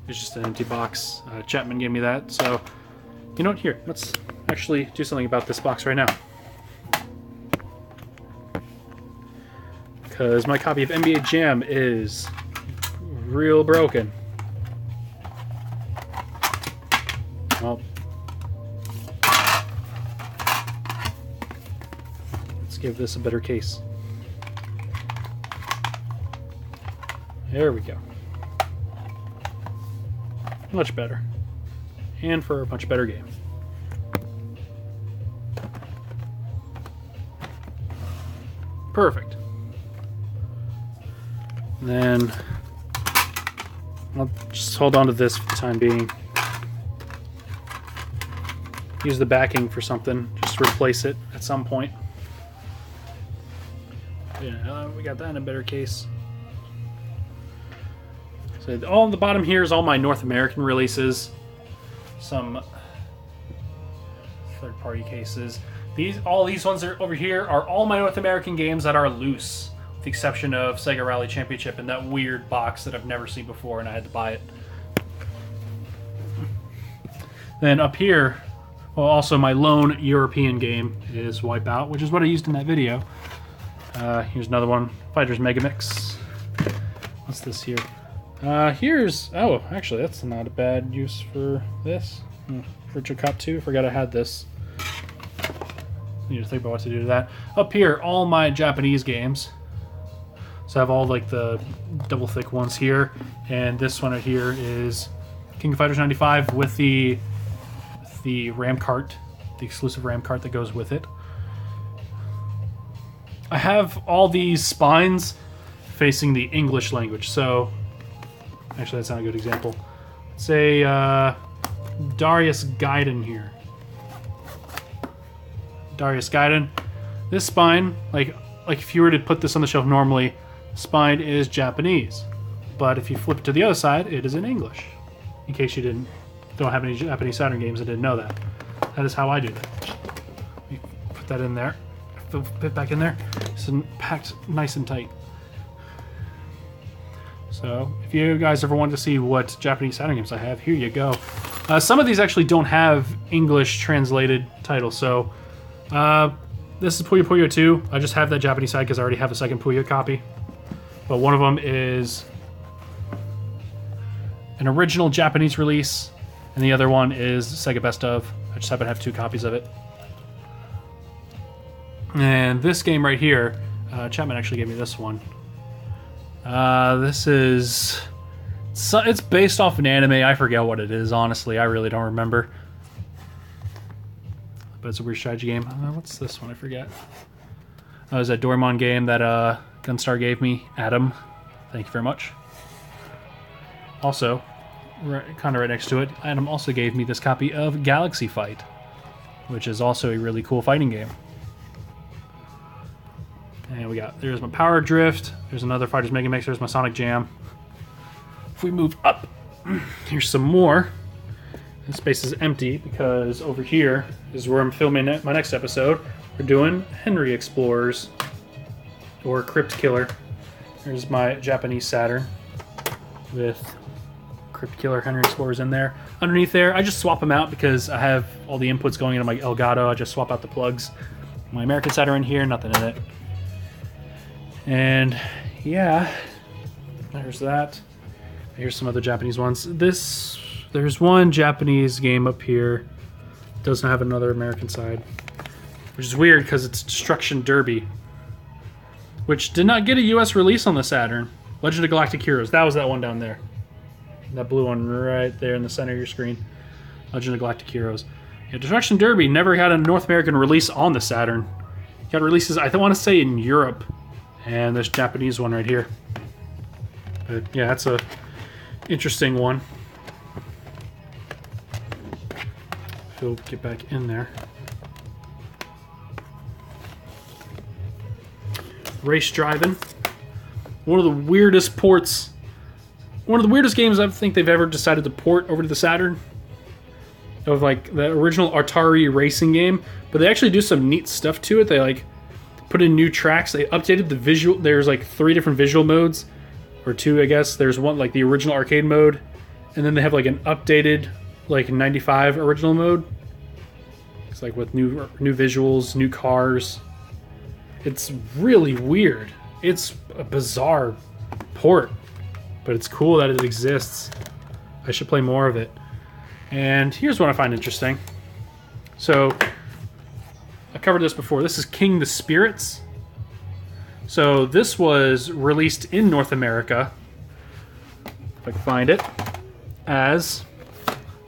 Speaker 1: It's just an empty box. Chapman gave me that, so you know what? Here, let's actually do something about this box right now. Because my copy of NBA Jam is real broken. Well, let's give this a better case. There we go. Much better. And for a much better game. Perfect. And then I'll just hold on to this for the time being. Use the backing for something. Just replace it at some point. Yeah, we got that in a better case. So all on the bottom here is all my North American releases. Some third-party cases. All these ones are over here are all my North American games that are loose, with the exception of Sega Rally Championship and that weird box that I've never seen before, and I had to buy it. Then up here, well, also my lone European game is Wipeout, which is what I used in that video. Here's another one, Fighters Megamix. What's this here? Oh, actually, that's not a bad use for this. Virtual Cop 2, forgot I had this. Need to think about what to do to that. Up here, all my Japanese games. So I have all like the double thick ones here, and this one right here is King of Fighters 95 with the RAM cart, the exclusive RAM cart that goes with it. I have all these spines facing the English language, so actually that's not a good example. Say Darius Gaiden here. Darius Gaiden. This spine, like if you were to put this on the shelf normally, spine is Japanese. But if you flip it to the other side, it is in English. In case you don't have any Japanese Saturn games and didn't know that. That is how I do that. You put that in there. Fit it back in there. It's packed nice and tight. So, if you guys ever wanted to see what Japanese Saturn games I have, here you go. Some of these actually don't have English translated titles, so this is Puyo Puyo 2. I just have that Japanese side because I already have a second Puyo copy. But one of them is an original Japanese release, and the other one is Sega Best Of. I just happen to have 2 copies of it. And this game right here, Chapman actually gave me this one. This is... it's based off an anime. I forget what it is, honestly. I really don't remember. But it's a weird strategy game. What's this one? I forget. It was a Doraemon game that Gunstar gave me. Adam. Thank you very much. Also, kind of right next to it, Adam also gave me this copy of Galaxy Fight, which is also a really cool fighting game. And there's my Power Drift, there's another Fighters Megamix, there's my Sonic Jam. If we move up, here's some more. This space is empty because over here is where I'm filming my next episode. We're doing Henry Explorers, or Crypt Killer. There's my Japanese Saturn with Crypt Killer Henry Explorers in there. Underneath there, I just swap them out because I have all the inputs going into my Elgato. I just swap out the plugs. My American Saturn in here, nothing in it. And yeah, there's that. Here's some other Japanese ones. There's one Japanese game up here. Doesn't have another American side, which is weird because it's Destruction Derby, which did not get a US release on the Saturn. Legend of Galactic Heroes. That was that one down there. That blue one right there in the center of your screen. Legend of Galactic Heroes. Yeah, Destruction Derby never had a North American release on the Saturn. It got releases, I want to say, in Europe. And this Japanese one right here. But yeah, that's a interesting one. If you'll get back in there. Race driving. One of the weirdest ports. One of the weirdest games I think they've ever decided to port over to the Saturn. Of like the original Atari racing game. But they actually do some neat stuff to it. They like put in new tracks. They updated the visual. There's like 3 different visual modes. Or 2, I guess. There's one like the original arcade mode. And then they have like an updated like 95 original mode. It's like with new visuals, new cars. It's really weird. It's a bizarre port, but it's cool that it exists. I should play more of it. And here's what I find interesting. So, I covered this before. This is King the Spirits. So this was released in North America, if I can find it, as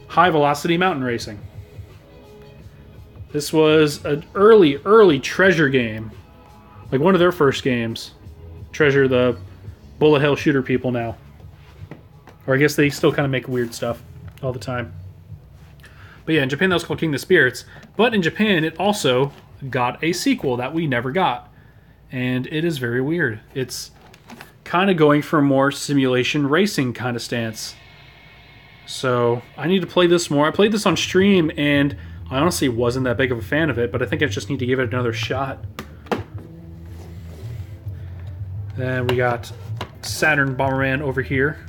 Speaker 1: High Velocity Mountain Racing. This was an early Treasure game. Like one of their first games. Treasure, the bullet hell shooter people now. Or I guess they still kind of make weird stuff all the time. But yeah, in Japan that was called King the Spirits. But in Japan it also got a sequel that we never got. And it is very weird. It's kind of going for a more simulation racing kind of stance. So I need to play this more. I played this on stream and I honestly wasn't that big of a fan of it, but I think I just need to give it another shot. Then we got Saturn Bomberman over here.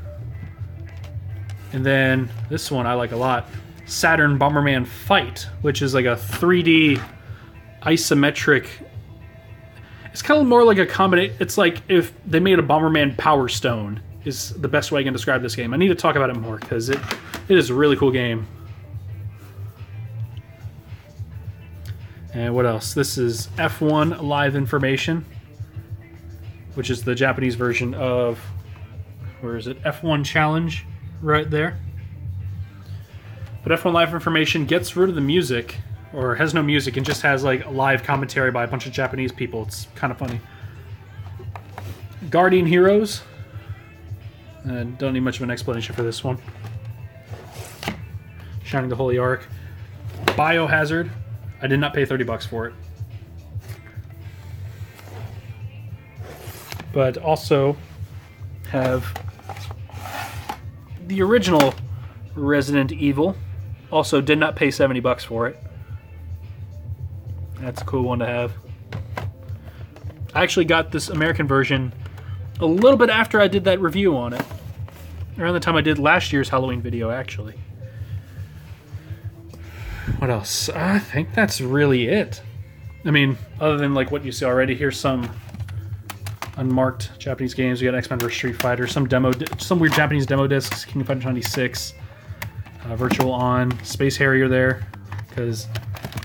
Speaker 1: And then this one I like a lot. Saturn Bomberman Fight, which is like a 3D isometric. It's kind of more like a combination. It's like if they made a Bomberman Power Stone is the best way I can describe this game. I need to talk about it more because it is a really cool game. And what else? This is F1 Live Information, which is the Japanese version of, where is it? F1 Challenge, right there. But F1 Live Information gets rid of the music, or has no music, and just has like live commentary by a bunch of Japanese people. It's kind of funny. Guardian Heroes. Don't need much of an explanation for this one. Shining the Holy Ark. Biohazard. I did not pay $30 for it. But also have the original Resident Evil. Also did not pay $70 for it. That's a cool one to have. I actually got this American version a little bit after I did that review on it. Around the time I did last year's Halloween video, actually. What else? I think that's really it. I mean, other than like what you see already, here's some unmarked Japanese games. We got X-Men vs. Street Fighter, some weird Japanese demo discs, King of Fighters 96, Virtual On, Space Harrier there, because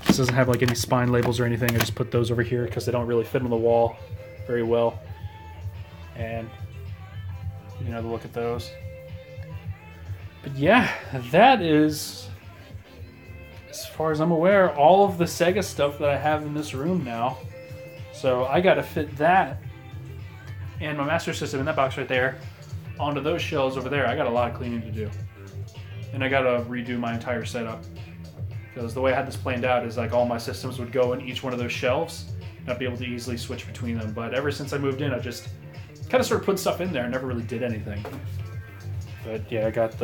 Speaker 1: this doesn't have like any spine labels or anything. I just put those over here because they don't really fit on the wall very well. And you can have a look at those. But yeah, that is, as far as I'm aware, all of the Sega stuff that I have in this room now. So I gotta fit that and my Master System in that box right there onto those shelves over there. I got a lot of cleaning to do. And I gotta redo my entire setup. Because the way I had this planned out is like all my systems would go in each one of those shelves and I'd be able to easily switch between them. But ever since I moved in, I just kind of started putting stuff in there and never really did anything. But yeah, I got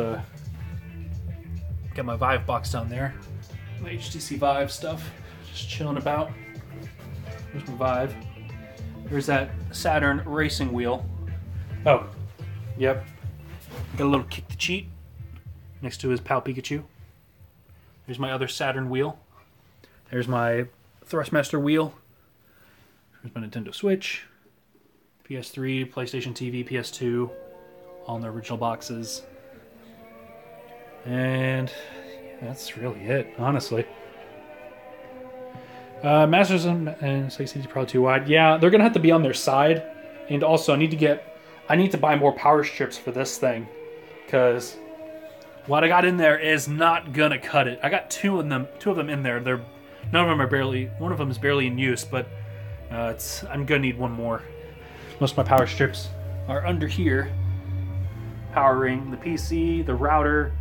Speaker 1: my Vive box down there. My HTC Vive stuff. Just chilling about. There's my Vive. There's that Saturn racing wheel. Oh, yep. Got a little Kick the Cheat next to his pal Pikachu. There's my other Saturn wheel. There's my Thrustmaster wheel. There's my Nintendo Switch. PS3, PlayStation TV, PS2. All in the original boxes. And yeah, that's really it, honestly. Master System and Sega CD probably too wide. Yeah, they're gonna have to be on their side. And also, I need to buy more power strips for this thing, because what I got in there is not gonna cut it. I got two of them in there. None of them are one of them is barely in use, but I'm gonna need one more. Most of my power strips are under here, powering the PC, the router,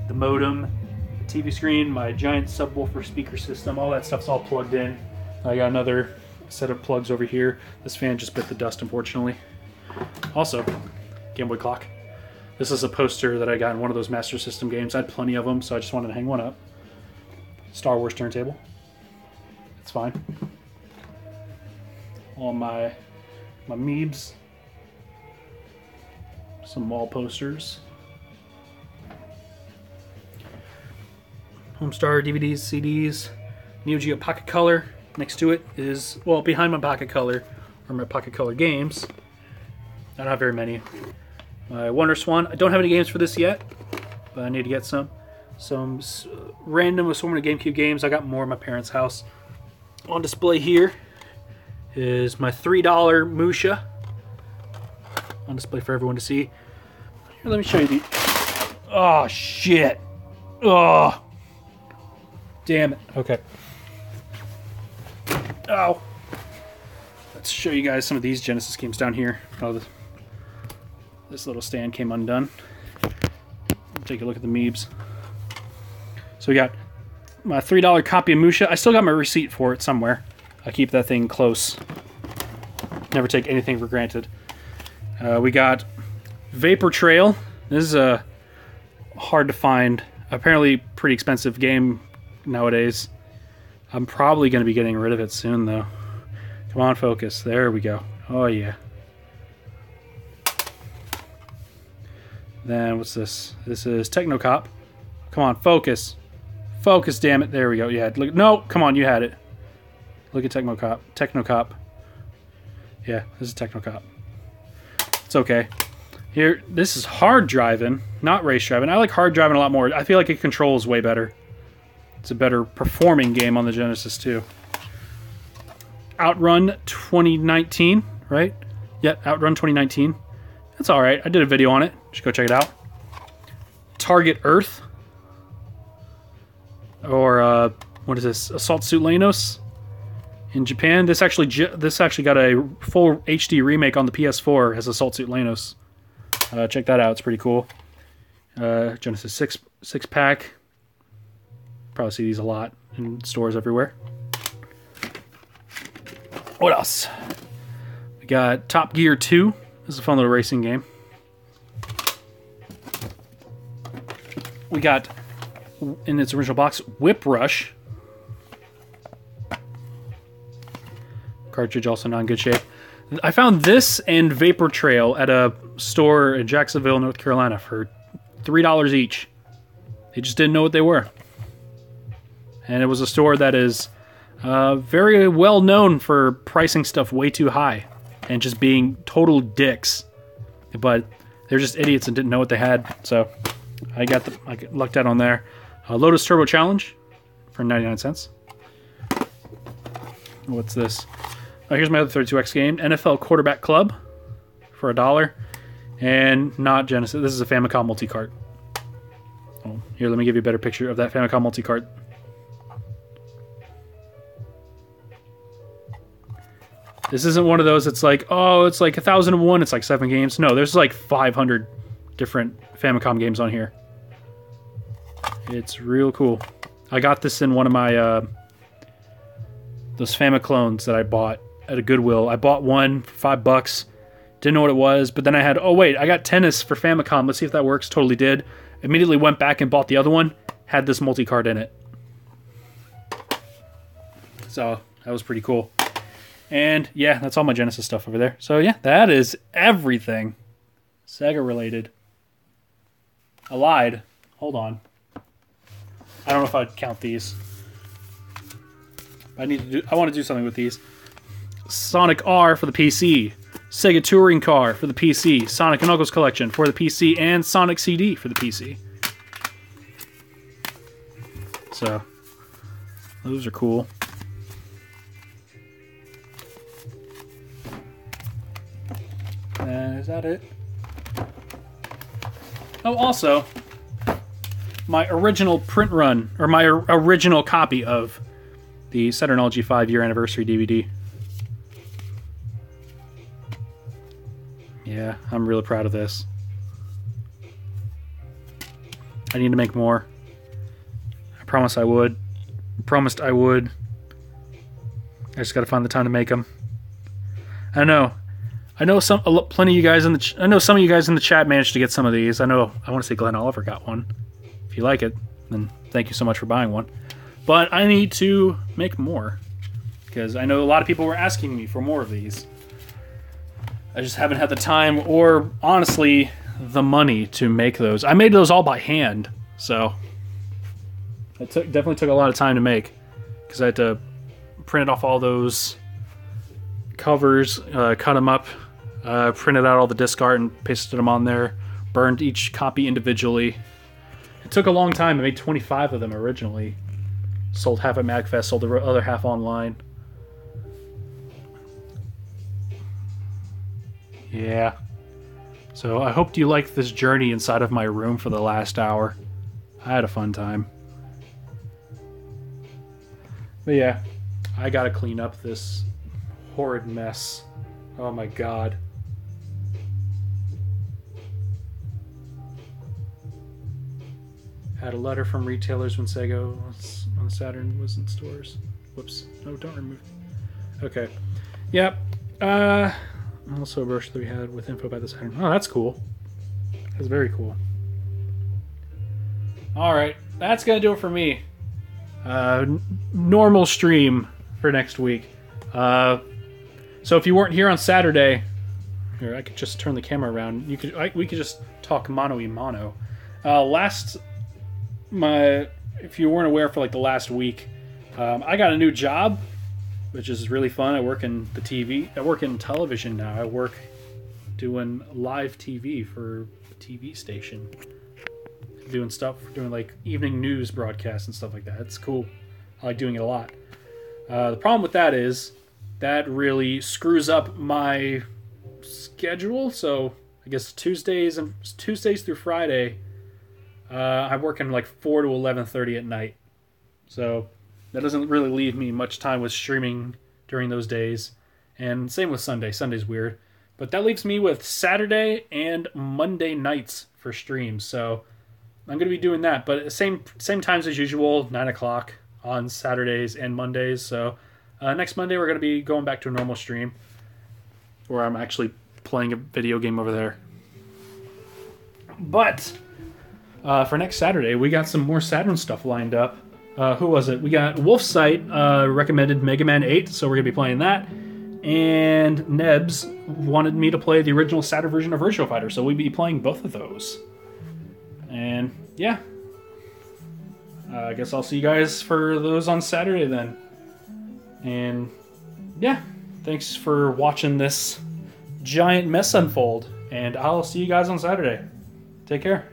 Speaker 1: the modem, the TV screen, my giant subwoofer speaker system. All that stuff's all plugged in. I got another set of plugs over here. This fan just bit the dust, unfortunately. Also, Game Boy clock. This is a poster that I got in one of those Master System games. I had plenty of them, so I just wanted to hang one up. Star Wars turntable. It's fine. All my Meebs. Some wall posters. Homestar DVDs, CDs. Neo Geo Pocket Color. Next to it is, well, behind my Pocket Color are my Pocket Color games. I don't have very many. My Wonder Swan. I don't have any games for this yet, but I need to get some. Some random assortment of GameCube games. I got more at my parents' house. On display here is my $3 Musha. On display for everyone to see. Here, let me show you the... Oh, shit. Oh. Damn it. Okay. Oh. Let's show you guys some of these Genesis games down here. Oh, this little stand came undone. Take a look at the Meebs. So we got my $3 copy of Musha. I still got my receipt for it somewhere. I keep that thing close. Never take anything for granted. We got Vapor Trail. This is a hard to find, apparently pretty expensive game nowadays. I'm probably going to be getting rid of it soon, though. Come on, focus. There we go. Oh, yeah. Then, what's this? This is Technocop. Come on, focus. Focus, damn it. There we go. Yeah, look. No, come on, you had it. Look at Technocop. Technocop. Yeah, this is Technocop. It's okay. Here, this is hard driving, not race driving. I like hard driving a lot more. I feel like it controls way better. It's a better performing game on the Genesis, too. Outrun 2019, right? Yeah, Outrun 2019. That's alright. I did a video on it. You should go check it out. Target Earth. Or, what is this? Assault Suit Lanos. In Japan. This actually got a full HD remake on the PS4 as Assault Suit Lanos. Check that out. It's pretty cool. Genesis 6-pack. Probably see these a lot in stores everywhere. What else? We got Top Gear 2. This is a fun little racing game. We got, in its original box, Whip Rush. Cartridge also not in good shape. I found this and Vapor Trail at a store in Jacksonville, North Carolina for $3 each. They just didn't know what they were. And it was a store that is very well known for pricing stuff way too high and just being total dicks. But they're just idiots and didn't know what they had. So I lucked out on there. Lotus Turbo Challenge for 99 cents. What's this? Oh, here's my other 32X game. NFL Quarterback Club for $1. And not Genesis. This is a Famicom multi-cart. Oh, here, let me give you a better picture of that Famicom multi-cart. This isn't one of those, it's like, oh, it's like 1001, it's like 7 games. No, there's like 500 different Famicom games on here. It's real cool. I got this in one of my, those Famiclones that I bought at a Goodwill. I bought one for $5. Didn't know what it was, but then I had, oh wait, I got Tennis for Famicom. Let's see if that works. Totally did. Immediately went back and bought the other one. Had this multi-card in it. So, that was pretty cool. And yeah, that's all my Genesis stuff over there. So yeah, that is everything Sega related. I lied. Hold on. I don't know if I'd count these. I want to do something with these. Sonic R for the PC. Sega Touring Car for the PC. Sonic & Knuckles Collection for the PC. And Sonic CD for the PC. So, those are cool. Is that it? Oh, also, my original print run, or my original copy of the Saturnology 5-year anniversary DVD. Yeah, I'm really proud of this. I need to make more. I promised I would. Promised I would. I just gotta find the time to make them. I don't know. I know plenty of you guys in the. I know some of you guys in the chat managed to get some of these. I know. I want to say Glenn Oliver got one. If you like it, then thank you so much for buying one. But I need to make more because I know a lot of people were asking me for more of these. I just haven't had the time or, honestly, the money to make those. I made those all by hand, so it definitely took a lot of time to make because I had to print off all those covers, cut them up, printed out all the disc art and pasted them on there, burned each copy individually. It took a long time. I made 25 of them originally. Sold half at MagFest, sold the other half online. Yeah. So I hope you liked this journey inside of my room for the last hour. I had a fun time. But yeah, I gotta clean up this horrid mess. Oh my god. Had a letter from retailers when Sega on Saturn was in stores. Whoops. No, don't remove. Okay. Yep. Also a brochure that we had with info about the Saturn. Oh, that's cool. That's very cool. Alright. That's going to do it for me. Normal stream for next week. So if you weren't here on Saturday... Here, I could just turn the camera around. We could just talk mano y mano. If you weren't aware, for like the last week, I got a new job, which is really fun. I work in television now. I work doing live TV for a TV station, doing like evening news broadcasts and stuff like that. It's cool. I like doing it a lot. The problem with that is that really screws up my schedule. So I guess Tuesdays through Friday, I'm working like 4 to 11:30 at night. So that doesn't really leave me much time with streaming during those days. And same with Sunday. Sunday's weird. But that leaves me with Saturday and Monday nights for streams. So I'm going to be doing that. But same times as usual, 9 o'clock on Saturdays and Mondays. So next Monday we're going to be going back to a normal stream where I'm actually playing a video game over there. But for next Saturday, we got some more Saturn stuff lined up. Who was it? We got Wolfsight recommended Mega Man 8, so we're going to be playing that. And Nebs wanted me to play the original Saturn version of Virtua Fighter, so we'll be playing both of those. And yeah, I guess I'll see you guys for those on Saturday then. And yeah, thanks for watching this giant mess unfold, and I'll see you guys on Saturday. Take care.